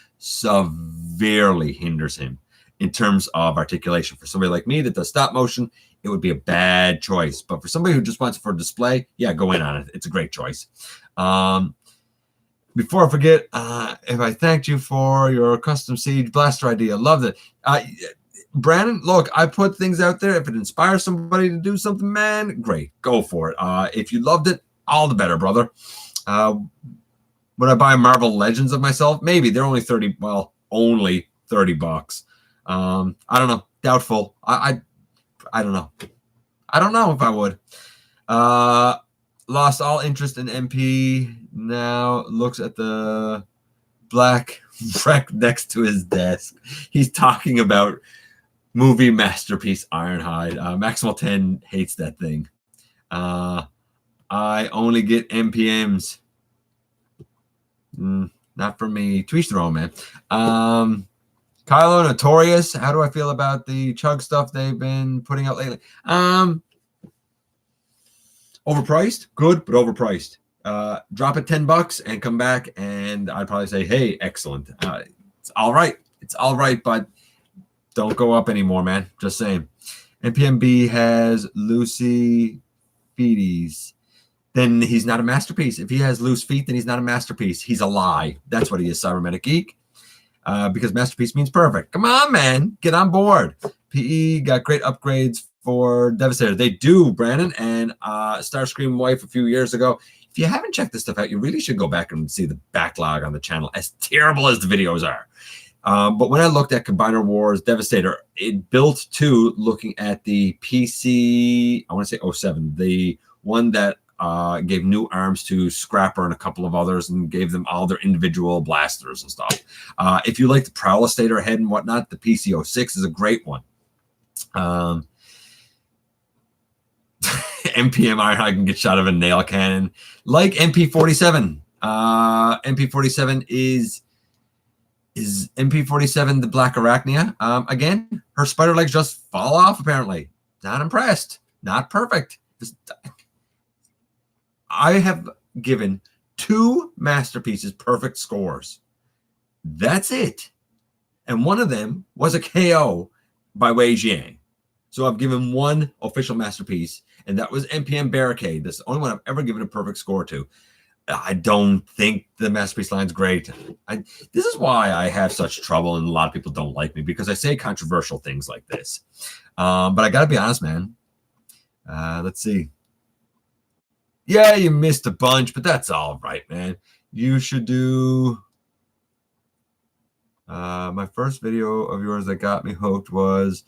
hinders him in terms of articulation. For somebody like me that does stop motion, it would be a bad choice. But for somebody who just wants it for display, yeah, go in on it. It's a great choice. Before I forget, if I thanked you for your custom Siege Blaster idea, loved it. Brandon, look, I put things out there. If it inspires somebody to do something, man, great. Go for it. If you loved it, all the better, brother. Would I buy Marvel Legends of myself? Maybe. They're only only $30. I don't know. Doubtful. I don't know. I don't know if I would. Lost all interest in MP. Now looks at the black wreck next to his desk. He's talking about movie masterpiece Ironhide. Maximal 10 hates that thing. I only get MPMs. Not for me. To each their own, man. Kylo Notorious. How do I feel about the chug stuff they've been putting out lately? Overpriced, good, but overpriced. Drop it $10 and come back, and I'd probably say, hey, excellent. It's all right. It's all right, but don't go up anymore, man. Just saying. NPMB has Lucy Feeties. Then he's not a masterpiece. If he has loose feet, then he's not a masterpiece. He's a lie. That's what he is, Cybernetic Geek. Because masterpiece means perfect. Come on, man. Get on board. PE got great upgrades for Devastator. They do, Brandon. And Starscream Wife a few years ago. If you haven't checked this stuff out, you really should go back and see the backlog on the channel, as terrible as the videos are. But when I looked at Combiner Wars Devastator, it built to looking at the PC, I want to say 07, the one that gave new arms to Scrapper and a couple of others and gave them all their individual blasters and stuff. If you like the Prowlistator head and whatnot, the PC06 is a great one. MPM Ironhide can get shot of a nail cannon like MP47. MP47 is MP47 the Black Arachnia. Again, her spider legs just fall off apparently. Not impressed. Not perfect. I have given 2 masterpieces perfect scores. That's it. And one of them was a KO by Wei Jiang. So I've given 1 official masterpiece, and that was NPM Barricade. That's the only one I've ever given a perfect score to. I don't think the masterpiece line's great. This is why I have such trouble, and a lot of people don't like me, because I say controversial things like this. But I got to be honest, man. Let's see. Yeah, you missed a bunch, but that's all right, man. You should do... my first video of yours that got me hooked was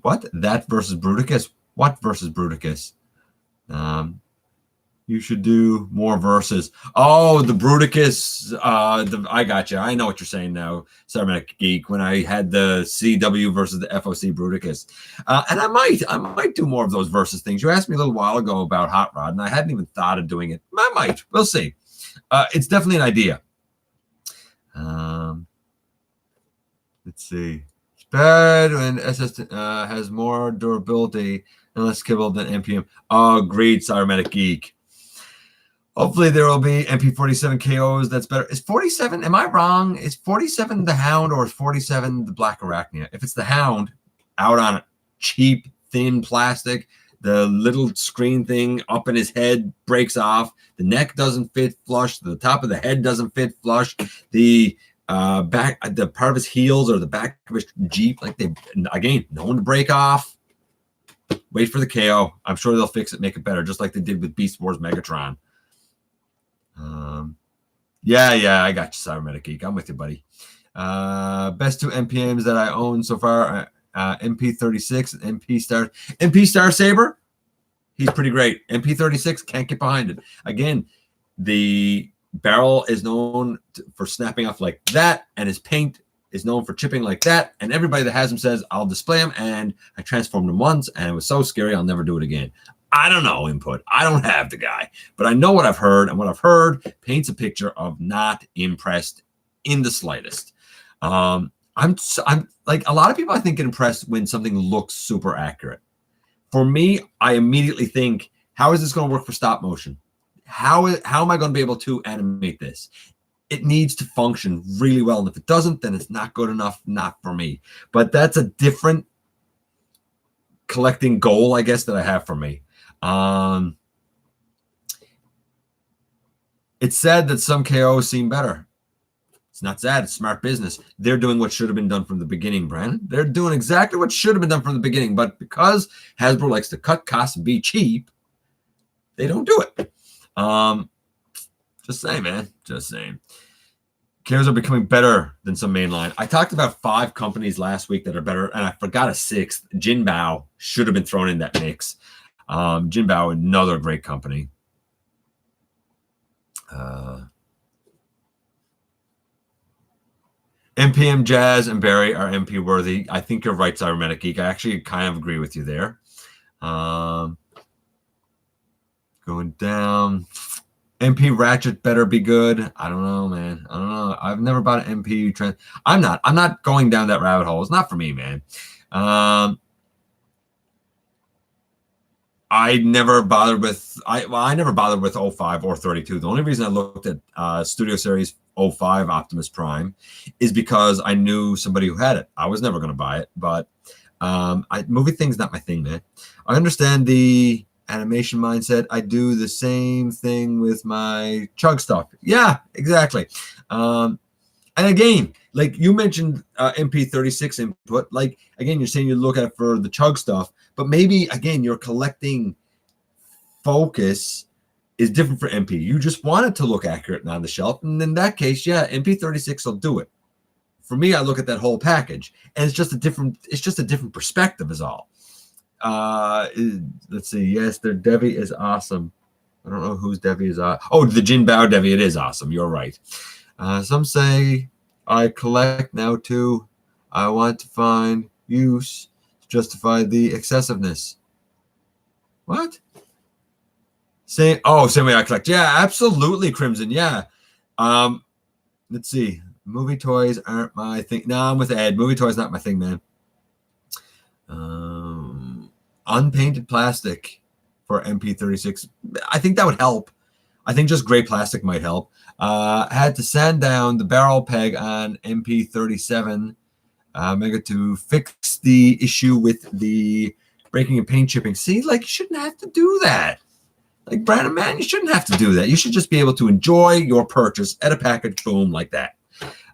what? That versus Bruticus? What versus Bruticus? You should do more verses. Oh, the Bruticus. I got you. I know what you're saying now, Cybernetic Geek. When I had the CW versus the FOC Bruticus, and I might do more of those versus things. You asked me a little while ago about Hot Rod, and I hadn't even thought of doing it. I might. We'll see. It's definitely an idea. Let's see. It's bad when SS has more durability and less kibble than NPM. Oh, agreed, Cybernetic Geek. Hopefully there will be MP47 KOs. That's better. Is 47, am I wrong? Is 47 the Hound or is 47 the Black Arachnia? If it's the Hound, out on cheap, thin plastic, the little screen thing up in his head breaks off. The neck doesn't fit flush. The top of the head doesn't fit flush. The back, the part of his heels or the back of his Jeep, like they, again, known to break off. Wait for the KO. I'm sure they'll fix it, make it better, just like they did with Beast Wars Megatron. Yeah, I got you, Cybernetic Geek. I'm with you, buddy. Best 2 NPMs that I own so far, MP36 and MP Star Saber. He's pretty great. MP36, can't get behind it. Again, The barrel is known for snapping off like that, and his paint is known for chipping like that. And everybody that has them says, I'll display them. And I transformed them once, and it was so scary, I'll never do it again. I don't know input. I don't have the guy, but I know what I've heard, and what I've heard paints a picture of not impressed in the slightest. I'm like, a lot of people I think get impressed when something looks super accurate. For me, I immediately think, how is this going to work for stop motion? How am I going to be able to animate this? It needs to function really well. And if it doesn't, then it's not good enough, not for me. But that's a different collecting goal, I guess, that I have for me. It's sad that some KOs seem better. It's not sad. It's smart business. They're doing what should have been done from the beginning, Brandon. They're doing exactly what should have been done from the beginning. But because Hasbro likes to cut costs and be cheap, they don't do it. Just saying, man. Just saying. KOs are becoming better than some mainline. I talked about 5 companies last week that are better, and I forgot a 6th. Jinbao should have been thrown in that mix. Jinbao, another great company. NPM Jazz and Barry are MP worthy. I think you're right, Cybernetic Geek. I actually kind of agree with you there. Going down. MP Ratchet better be good. I don't know, man. I don't know. I've never bought an MP trend. I'm not going down that rabbit hole. It's not for me, man. I never bothered with I never bothered with 05 or 32. The only reason I looked at Studio Series 05 Optimus Prime is because I knew somebody who had it. I was never going to buy it, but movie thing's not my thing, man. I understand the animation mindset. I do the same thing with my Chug stuff. Yeah, exactly. And again, like you mentioned MP36 input, like again, you're saying you look at it for the Chug stuff, but maybe again, your collecting focus is different for MP. You just want it to look accurate and on the shelf. And in that case, yeah, MP36 will do it. For me, I look at that whole package, and it's just a different perspective is all. Let's see. Yes, their Devi is awesome. I don't know whose Devi is. Oh, the Jinbao Devi. It is awesome. You're right. Some say I collect now too. I want to find use to justify the excessiveness. What? Same way I collect. Yeah, absolutely, Crimson. Yeah. Let's see. Movie toys aren't my thing. No, I'm with Ed. Movie toys not my thing, man. Unpainted plastic for MP36. I think that would help. I think just gray plastic might help. Had to sand down the barrel peg on MP37 Mega to fix the issue with the breaking and paint chipping. See, like, you shouldn't have to do that. Like, Brandon, man, you shouldn't have to do that. You should just be able to enjoy your purchase at a package, boom, like that.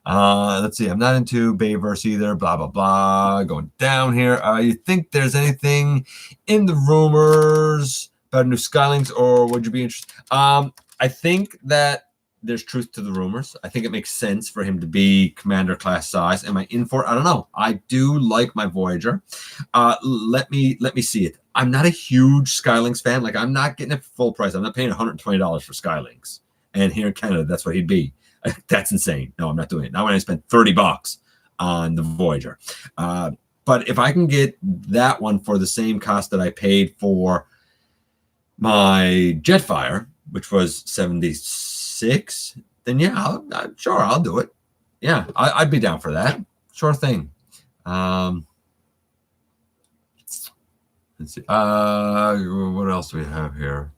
Let's see. I'm not into Bayverse either. Blah, blah, blah. Going down here. You think there's anything in the rumors about new Skylings, or would you be interested? I think that there's truth to the rumors. I think it makes sense for him to be commander class size. Am I in for it? I don't know. I do like my Voyager. Let me see it. I'm not a huge Skylings fan. Like, I'm not getting it for full price. I'm not paying $120 for Skylings. And here in Canada, that's what he'd be. That's insane. No, I'm not doing it. Not when I spent $30 on the Voyager. But if I can get that one for the same cost that I paid for my Jetfire, which was $76, then yeah, I'll do it. Yeah, I'd be down for that. Sure thing. Let's see. What else do we have here?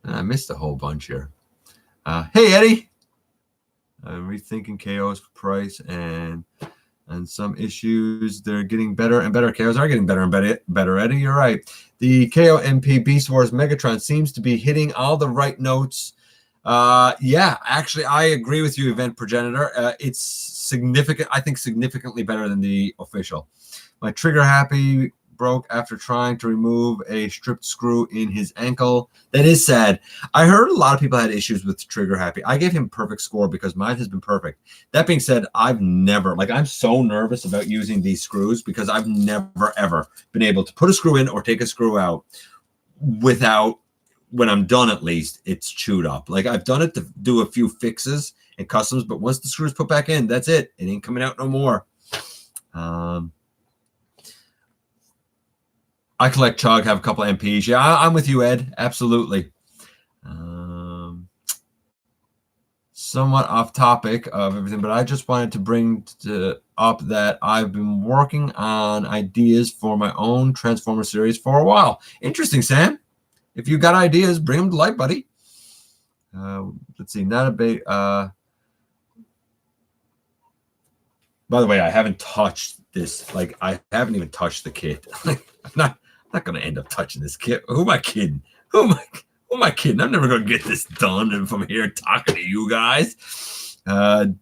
I missed a whole bunch here. Hey, Eddie. I'm rethinking KOs for price and some issues. They're getting better and better. KOs are getting better and better. Eddie, you're right. The KO MP Beast Wars Megatron seems to be hitting all the right notes. Yeah, actually, I agree with you, Event Progenitor. It's significant. I think significantly better than the official. My Trigger Happy broke after trying to remove a stripped screw in his ankle. That is sad. I heard a lot of people had issues with Trigger Happy. I gave him perfect score because mine has been perfect. That being said, I'm so nervous about using these screws because I've never, ever been able to put a screw in or take a screw out without when I'm done, at least it's chewed up. Like I've done it to do a few fixes and customs, but once the screws put back in, that's it. It ain't coming out no more. I collect chug, have a couple of MPs. Yeah, I'm with you, Ed. Absolutely. Somewhat off topic of everything, but I just wanted to bring up that I've been working on ideas for my own Transformer series for a while. Interesting, Sam. If you got ideas, bring them to light, buddy. Let's see. Not a big. By the way, I haven't touched this. Like, I haven't even touched the kit. I'm not going to end up touching this kit. Who am I kidding? Who am I kidding? I'm never going to get this done if I'm here talking to you guys. What?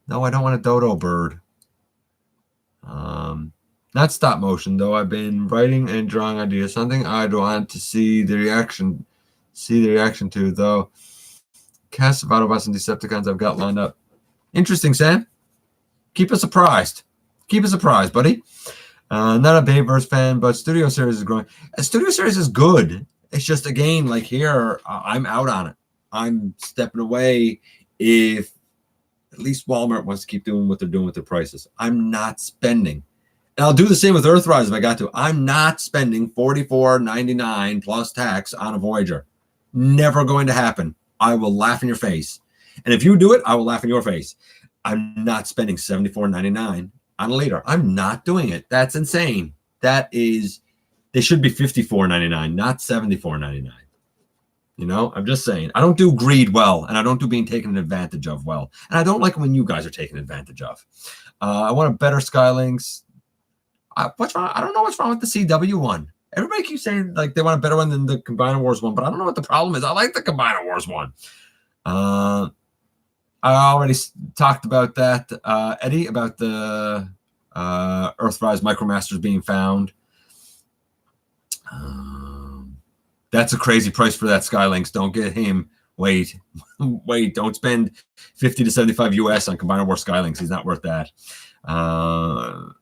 No, I don't want a dodo bird. Not stop motion, though. I've been writing and drawing ideas. Something I'd want to see the reaction to, though. Cast of Autobots and Decepticons I've got lined up. Interesting, Sam. Keep us surprised. Keep us surprised, buddy. Not a Bayverse fan, but Studio Series is growing. Studio Series is good. It's just, again, like here, I'm out on it. I'm stepping away if at least Walmart wants to keep doing what they're doing with their prices. I'm not spending. And I'll do the same with Earthrise if I got to. I'm not spending $44.99 plus tax on a Voyager. Never going to happen. I will laugh in your face. And if you do it, I will laugh in your face. I'm not spending $74.99 on a leader. I'm not doing it. That's insane. That is, they should be $54.99, not $74.99. You know, I'm just saying. I don't do greed well, and I don't do being taken advantage of well. And I don't like when you guys are taken advantage of. I want a better Skylinks. What's wrong? I don't know what's wrong with the CW one. Everybody keeps saying like they want a better one than the Combiner Wars one, but I don't know what the problem is. I like the Combiner Wars one. I already talked about that, Eddie, about the Earthrise Micromasters being found. That's a crazy price for that Skylinks. Don't get him. Wait. Don't spend 50 to 75 US on Combiner Wars Skylinks. He's not worth that.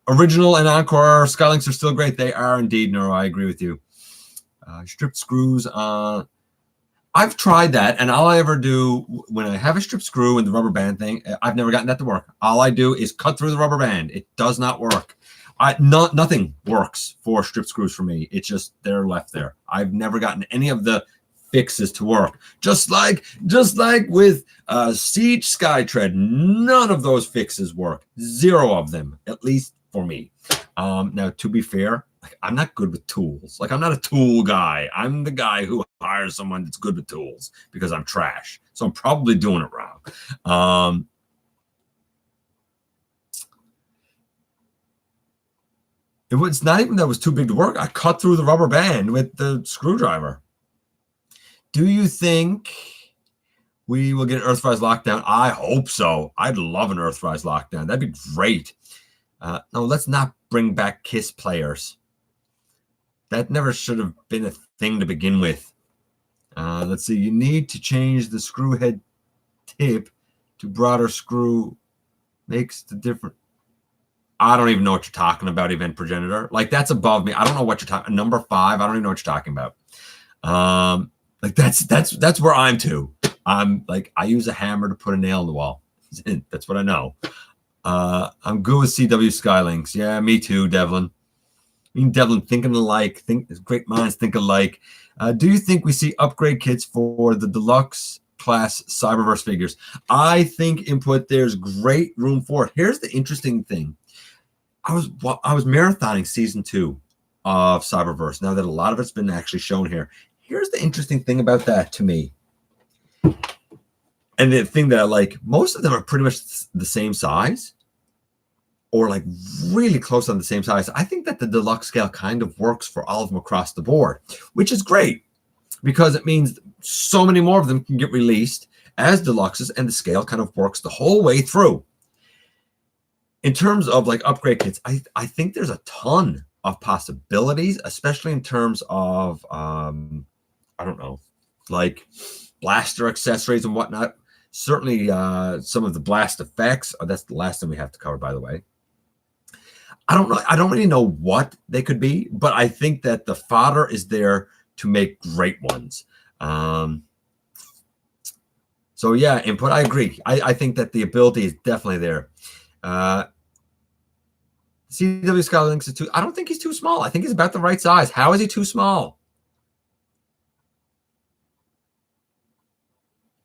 Original and Encore Skylinks are still great. They are indeed, Neuro. I agree with you. Stripped screws. I've tried that, and all I ever do when I have a strip screw and the rubber band thing, I've never gotten that to work. All I do is cut through the rubber band. It does not work. Nothing works for strip screws for me. It's just they're left there. I've never gotten any of the fixes to work. Just like with Siege Skytread, none of those fixes work. Zero of them, at least for me. Now, to be fair, like I'm not good with tools. Like I'm not a tool guy. I'm the guy who hires someone that's good with tools because I'm trash. So I'm probably doing it wrong. It was not even that it was too big to work. I cut through the rubber band with the screwdriver. Do you think we will get an Earthrise lockdown? I hope so. I'd love an Earthrise lockdown. That'd be great. No, let's not bring back KISS players. That never should have been a thing to begin with. Let's see. You need to change the screw head tip to broader screw. Makes the difference. I don't even know what you're talking about, Event Progenitor. Like, that's above me. I don't know what you're talking. Number 5, I don't even know what you're talking about. Like, that's where I'm to. I'm like, I use a hammer to put a nail in the wall. That's what I know. I'm good with CW Skylinks. Yeah, me too, Devlin. Me and Devlin thinking alike. Great minds think alike. Do you think we see upgrade kits for the deluxe class Cyberverse figures? I think input there's great room for it. Here's the interesting thing. I was marathoning season 2 of Cyberverse. Now that a lot of it's been actually shown here. Here's the interesting thing about that to me. And the thing that I like, most of them are pretty much the same size or like really close on the same size. I think that the deluxe scale kind of works for all of them across the board, which is great because it means so many more of them can get released as deluxes and the scale kind of works the whole way through. In terms of like upgrade kits, I think there's a ton of possibilities, especially in terms of, I don't know, like blaster accessories and whatnot. Certainly some of the blast effects. Oh, that's the last thing we have to cover, by the way. I don't know. I don't really know what they could be, but I think that the fodder is there to make great ones. So yeah, input. I agree. I think that the ability is definitely there. CW Skylinks is too. I don't think he's too small. I think he's about the right size. How is he too small?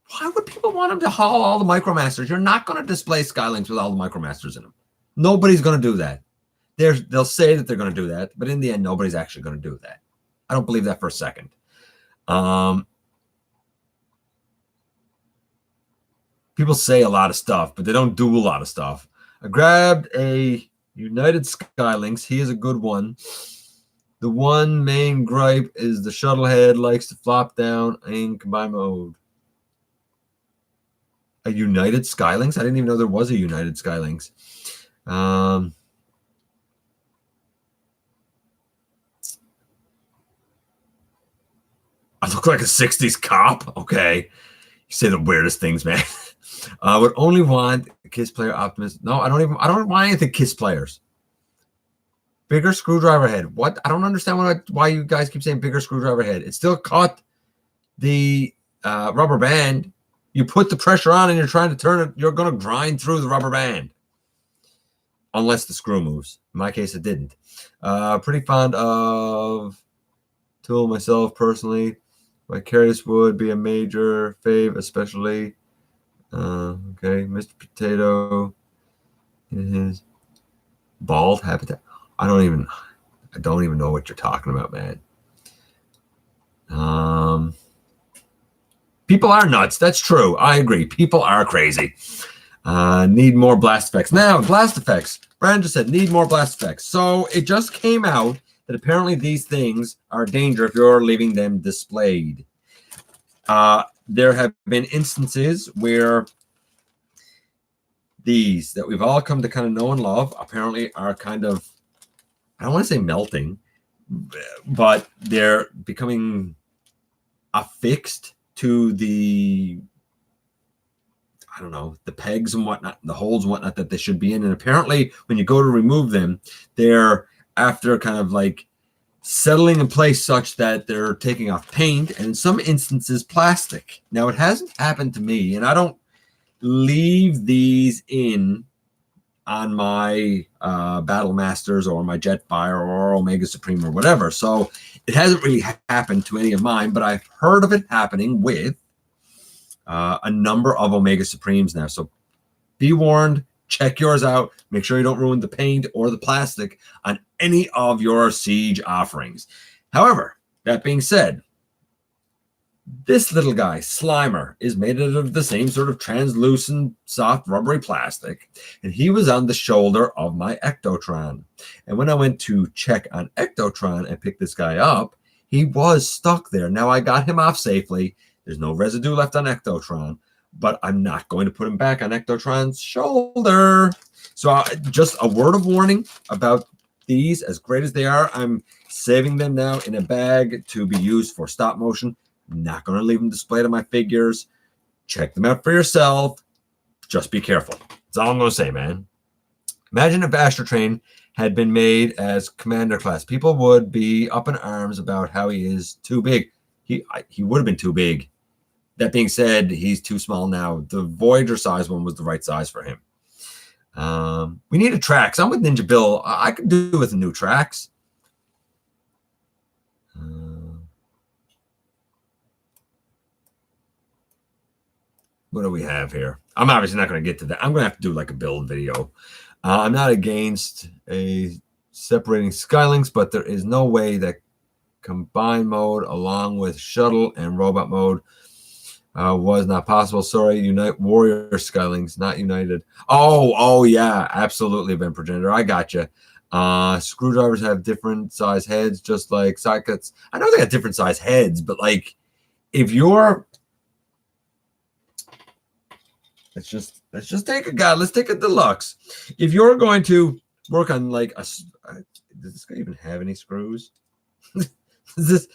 Why would people want him to haul all the Micromasters? You're not going to display Skylinks with all the Micromasters in them. Nobody's going to do that. They'll say that they're going to do that, but in the end, nobody's actually going to do that. I don't believe that for a second. People say a lot of stuff, but they don't do a lot of stuff. I grabbed a United Skylinks. He is a good one. The one main gripe is the shuttle head likes to flop down in combined mode. A United Skylinks? I didn't even know there was a United Skylinks. I look like a 60s cop? Okay. You say the weirdest things, man. I would only want a KISS player Optimus. No, I don't want anything KISS players. Bigger screwdriver head. What? I don't understand why you guys keep saying bigger screwdriver head. It still caught the rubber band. You put the pressure on and you're trying to turn it. You're going to grind through the rubber band. Unless the screw moves. In my case, it didn't. Pretty fond of Tool myself personally. Vicarious would be a major fave, especially. Okay, Mr. Potato in his bald habitat. I don't even know what you're talking about, man. People are nuts. That's true. I agree. People are crazy. Need more blast effects. Now, blast effects. Brandon just said, need more blast effects. So it just came out that apparently these things are a danger if you're leaving them displayed. There have been instances where these that we've all come to kind of know and love apparently are kind of, I don't want to say melting, but they're becoming affixed to the, I don't know, the pegs and whatnot, the holes and whatnot that they should be in. And apparently when you go to remove them, they're after kind of like settling in place such that they're taking off paint and in some instances plastic. Now it hasn't happened to me, and I don't leave these in on my Battle Masters or my Jetfire or Omega Supreme or whatever. So it hasn't really happened to any of mine, but I've heard of it happening with a number of Omega Supremes now. So be warned, check yours out. Make sure you don't ruin the paint or the plastic on any of your Siege offerings. However, that being said, this little guy, Slimer, is made out of the same sort of translucent, soft, rubbery plastic, and he was on the shoulder of my Ectotron. And when I went to check on Ectotron and pick this guy up, he was stuck there. Now, I got him off safely. There's no residue left on Ectotron, but I'm not going to put him back on Ectotron's shoulder. So just a word of warning about these, as great as they are. I'm saving them now in a bag to be used for stop motion. Not going to leave them displayed on my figures. Check them out for yourself. Just be careful. That's all I'm going to say, man. Imagine if Astrotrain had been made as Commander class. People would be up in arms about how he is too big. He would have been too big. That being said, he's too small now. The Voyager size one was the right size for him. We need a tracks. I'm with Ninja Bill. I could do with the new tracks. What do we have here? I'm obviously not going to get to that. I'm going to have to do like a build video. I'm not against a separating Skylinks, but there is no way that combined mode along with shuttle and robot mode was not possible. Sorry, Unite Warrior Skylinks, not United. Oh yeah, absolutely, Ben Progenitor. I got you. Screwdrivers have different size heads, just like sockets. I know they got different size heads, but like if you're let's just take a guy. Let's take a deluxe. If you're going to work on like a, does this guy even have any screws? Does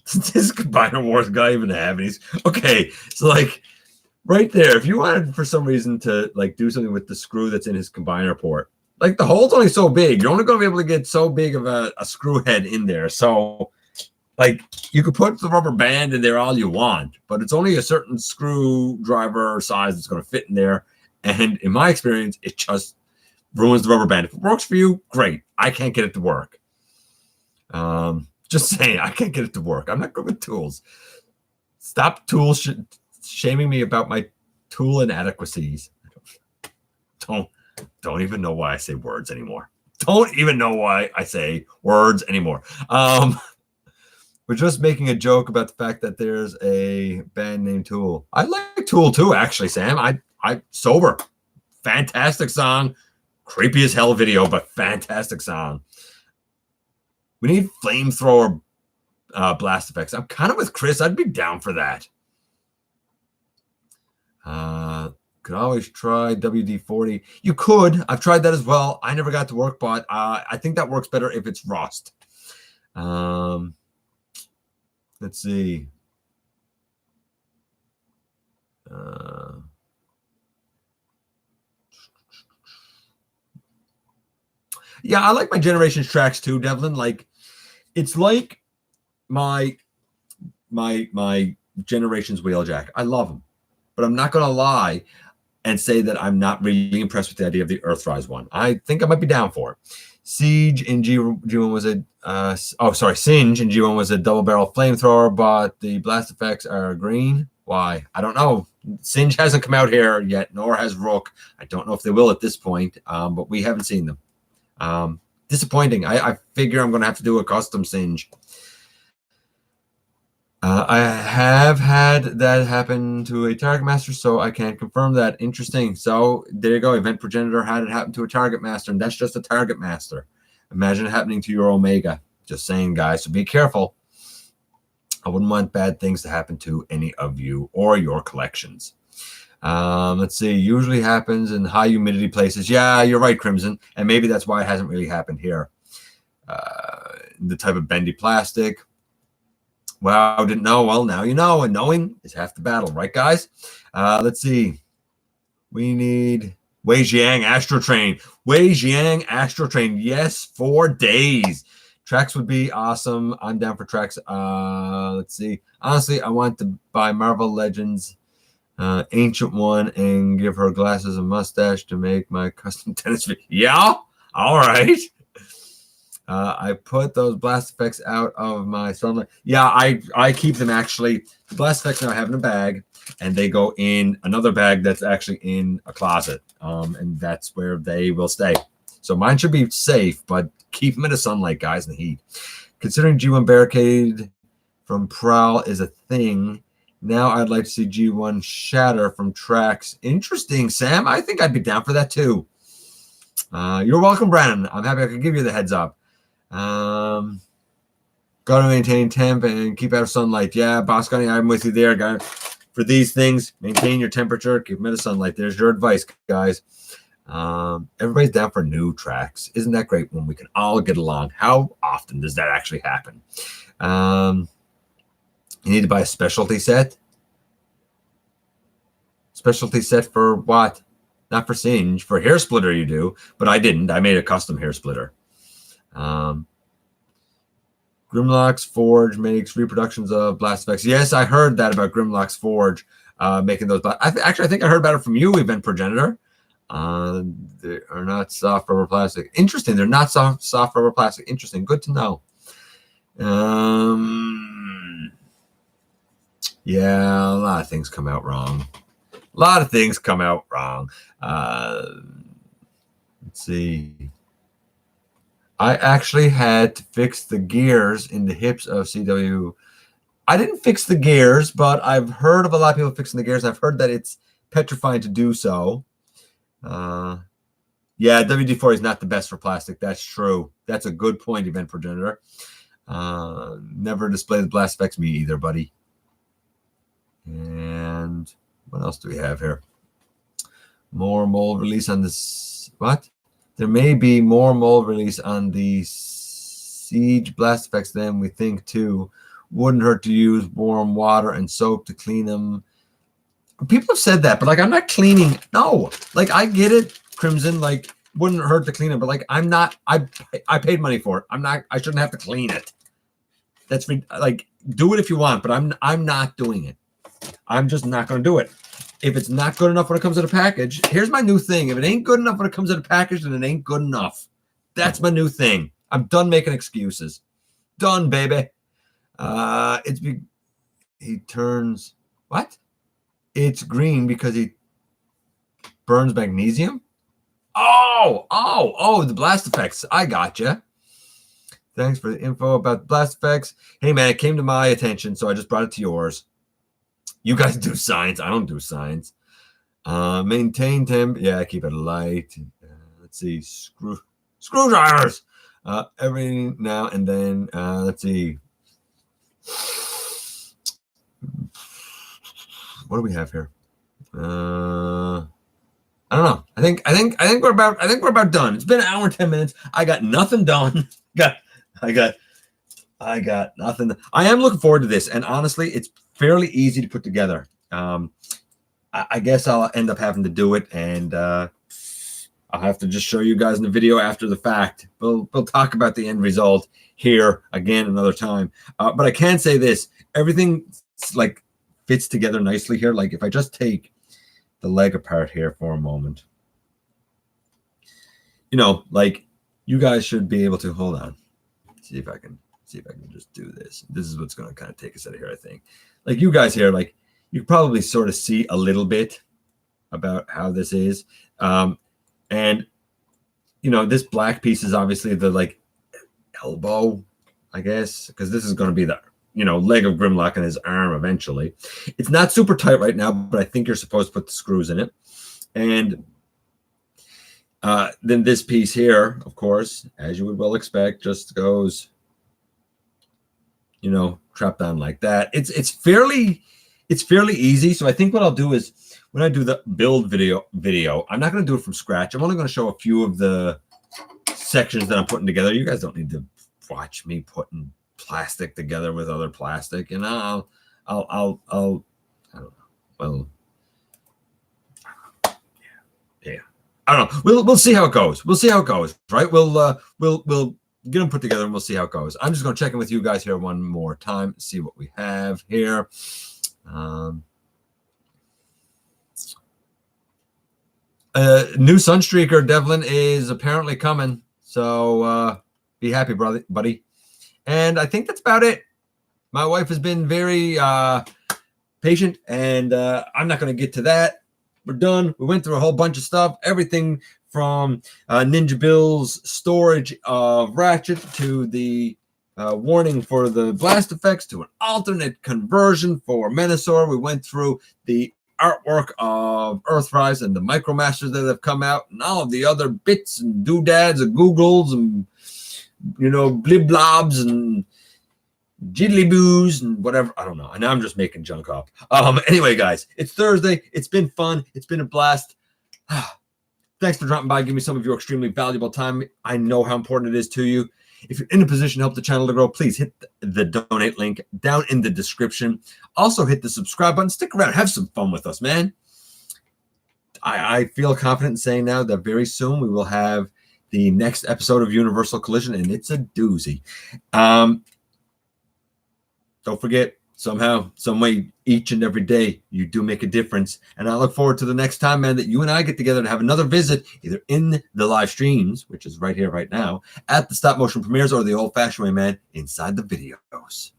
this Combiner Wars guy even have any? Okay, so like right there, if you wanted for some reason to like do something with the screw that's in his combiner port, like the hole's only so big. You're only going to be able to get so big of a screw head in there. So Like, you could put the rubber band in there all you want, but it's only a certain screwdriver size that's going to fit in there. And in my experience, it just ruins the rubber band. If it works for you, great. I can't get it to work. Just saying, I can't get it to work. I'm not good with tools. Stop shaming me about my tool inadequacies. Don't even know why I say words anymore. Don't even know why I say words anymore. We're just making a joke about the fact that there's a band named Tool. I like Tool too, actually, Sam. I sober. Fantastic song. Creepy as hell video, but fantastic song. We need flamethrower blast effects. I'm kind of with Chris. I'd be down for that. Could always try WD-40. You could. I've tried that as well. I never got to work, but I think that works better if it's rust. Let's see. Yeah, I like my Generations tracks too, Devlin. Like, it's like my Generations Wheeljack. I love them, but I'm not gonna lie and say that I'm not really impressed with the idea of the Earthrise one. I think I might be down for it. Siege in G1 was a Singe in G1 was a double barrel flamethrower, but the blast effects are green. Why? I don't know. Singe hasn't come out here yet, nor has Rook. I don't know if they will at this point, but we haven't seen them. Disappointing. I figure I'm going to have to do a custom Singe. I have had that happen to a Target Master, so I can confirm that. Interesting. So there you go. Event Progenitor had it happen to a Target Master, and that's just a Target Master. Imagine it happening to your Omega. Just saying, guys. So be careful. I wouldn't want bad things to happen to any of you or your collections. Let's see. Usually happens in high humidity places. Yeah, you're right, Crimson. And maybe that's why it hasn't really happened here. The type of bendy plastic. Wow, didn't know. Well, now you know, and knowing is half the battle, right, guys? Let's see. We need Wei Jiang Astrotrain. Wei Jiang Astrotrain. Yes, 4 days. Tracks would be awesome. I'm down for tracks. Let's see. Honestly, I want to buy Marvel Legends Ancient One and give her glasses and mustache to make my custom tennis video. Yeah? All right. I put those blast effects out of my sunlight. Yeah, I keep them actually. The blast effects now I have in a bag, and they go in another bag that's actually in a closet, and that's where they will stay. So mine should be safe, but keep them in the sunlight, guys, in the heat. Considering G1 Barricade from Prowl is a thing, now I'd like to see G1 Shatter from Tracks. Interesting, Sam. I think I'd be down for that too. You're welcome, Brandon. I'm happy I could give you the heads up. Got to maintain temp and keep out of sunlight. Yeah, Boss Gunny, I'm with you there, guys. For these things, maintain your temperature, keep them out of sunlight. There's your advice, guys. Everybody's down for new tracks. Isn't that great when we can all get along? How often does that actually happen? You need to buy a specialty set. Specialty set for what? Not for Singe. For Hair Splitter you do, but I didn't. I made a custom Hair Splitter. Grimlock's Forge makes reproductions of blast effects. Yes, I heard that about Grimlock's Forge making those. I think I heard about it from you, Event Progenitor. They are not soft rubber plastic. Interesting. They're not soft rubber plastic. Interesting. Good to know. Yeah, a lot of things come out wrong. Let's see. I actually had to fix the gears in the hips of CW. I didn't fix the gears, but I've heard of a lot of people fixing the gears. I've heard that it's petrifying to do so. Yeah, WD-40 is not the best for plastic. That's true. That's a good point, Event Progenitor. Never display the blast effects me either, buddy. And what else do we have here? More mold release on this. What? There may be more mold release on the Siege blast effects than we think, too. Wouldn't hurt to use warm water and soap to clean them. People have said that, but like, I'm not cleaning. No, like, I get it, Crimson. Like, wouldn't hurt to clean it, but like, I'm not. I paid money for it. I shouldn't have to clean it. That's like, do it if you want, but I'm not doing it. I'm just not going to do it. If it's not good enough when it comes in a package, here's my new thing. If it ain't good enough when it comes in a package, then it ain't good enough. That's my new thing. I'm done making excuses. Done, baby. He turns what? It's green because he burns magnesium. Oh, the blast effects. I gotcha. Thanks for the info about blast effects. Hey man, it came to my attention, so I just brought it to yours. You guys do science. I don't do science. Maintain temp. Yeah, keep it light. Let's see. Screwdrivers. Every now and then. Let's see. What do we have here? I don't know. I think we're about done. It's been an hour and 10 minutes. I got nothing done. I got nothing. I am looking forward to this, and honestly, it's fairly easy to put together. I guess I'll end up having to do it, and I'll have to just show you guys in the video after the fact. We'll talk about the end result here again another time. But I can say this: everything like fits together nicely here. Like if I just take the leg apart here for a moment, you know, like you guys should be able to hold on. See if I can just do this. This is what's going to kind of take us out of here, I think. Like you guys here, like you probably sort of see a little bit about how this is. And you know, this black piece is obviously the like elbow, I guess, because this is going to be the, you know, leg of Grimlock and his arm eventually. It's not super tight right now, but I think you're supposed to put the screws in it. And then this piece here, of course, as you would well expect, just goes, you know, trapped on like that. It's fairly easy. So I think what I'll do is when I do the build video, I'm not going to do it from scratch. I'm only going to show a few of the sections that I'm putting together. You guys don't need to watch me putting plastic together with other plastic, and I'll I don't know. Well, yeah. I don't know. We'll see how it goes. We'll see how it goes, right? We'll get them put together and we'll see how it goes. I'm just going to check in with you guys here one more time, see what we have here. New Sunstreaker Devlin is apparently coming, so be happy, buddy. And I think that's about it. My wife has been very patient, and I'm not going to get to that. We're done. We went through a whole bunch of stuff, everything from Ninja Bill's storage of Ratchet to the warning for the blast effects to an alternate conversion for Menasor. We went through the artwork of Earthrise and the Micromasters that have come out, and all of the other bits and doodads and Googles and, you know, bliblobs and jiddly-boos and whatever. I don't know. And I'm just making junk up. Anyway, guys, it's Thursday. It's been fun. It's been a blast. Thanks for dropping by. Give me some of your extremely valuable time. I know how important it is to you. If you're in a position to help the channel to grow, please hit the donate link down in the description. Also, hit the subscribe button. Stick around. Have some fun with us, man. I feel confident in saying now that very soon we will have the next episode of Universal Collision, and it's a doozy. Don't forget, somehow, some way, each and every day, you do make a difference. And I look forward to the next time, man, that you and I get together to have another visit, either in the live streams, which is right here, right now, at the stop motion premieres, or the old-fashioned way, man, inside the videos.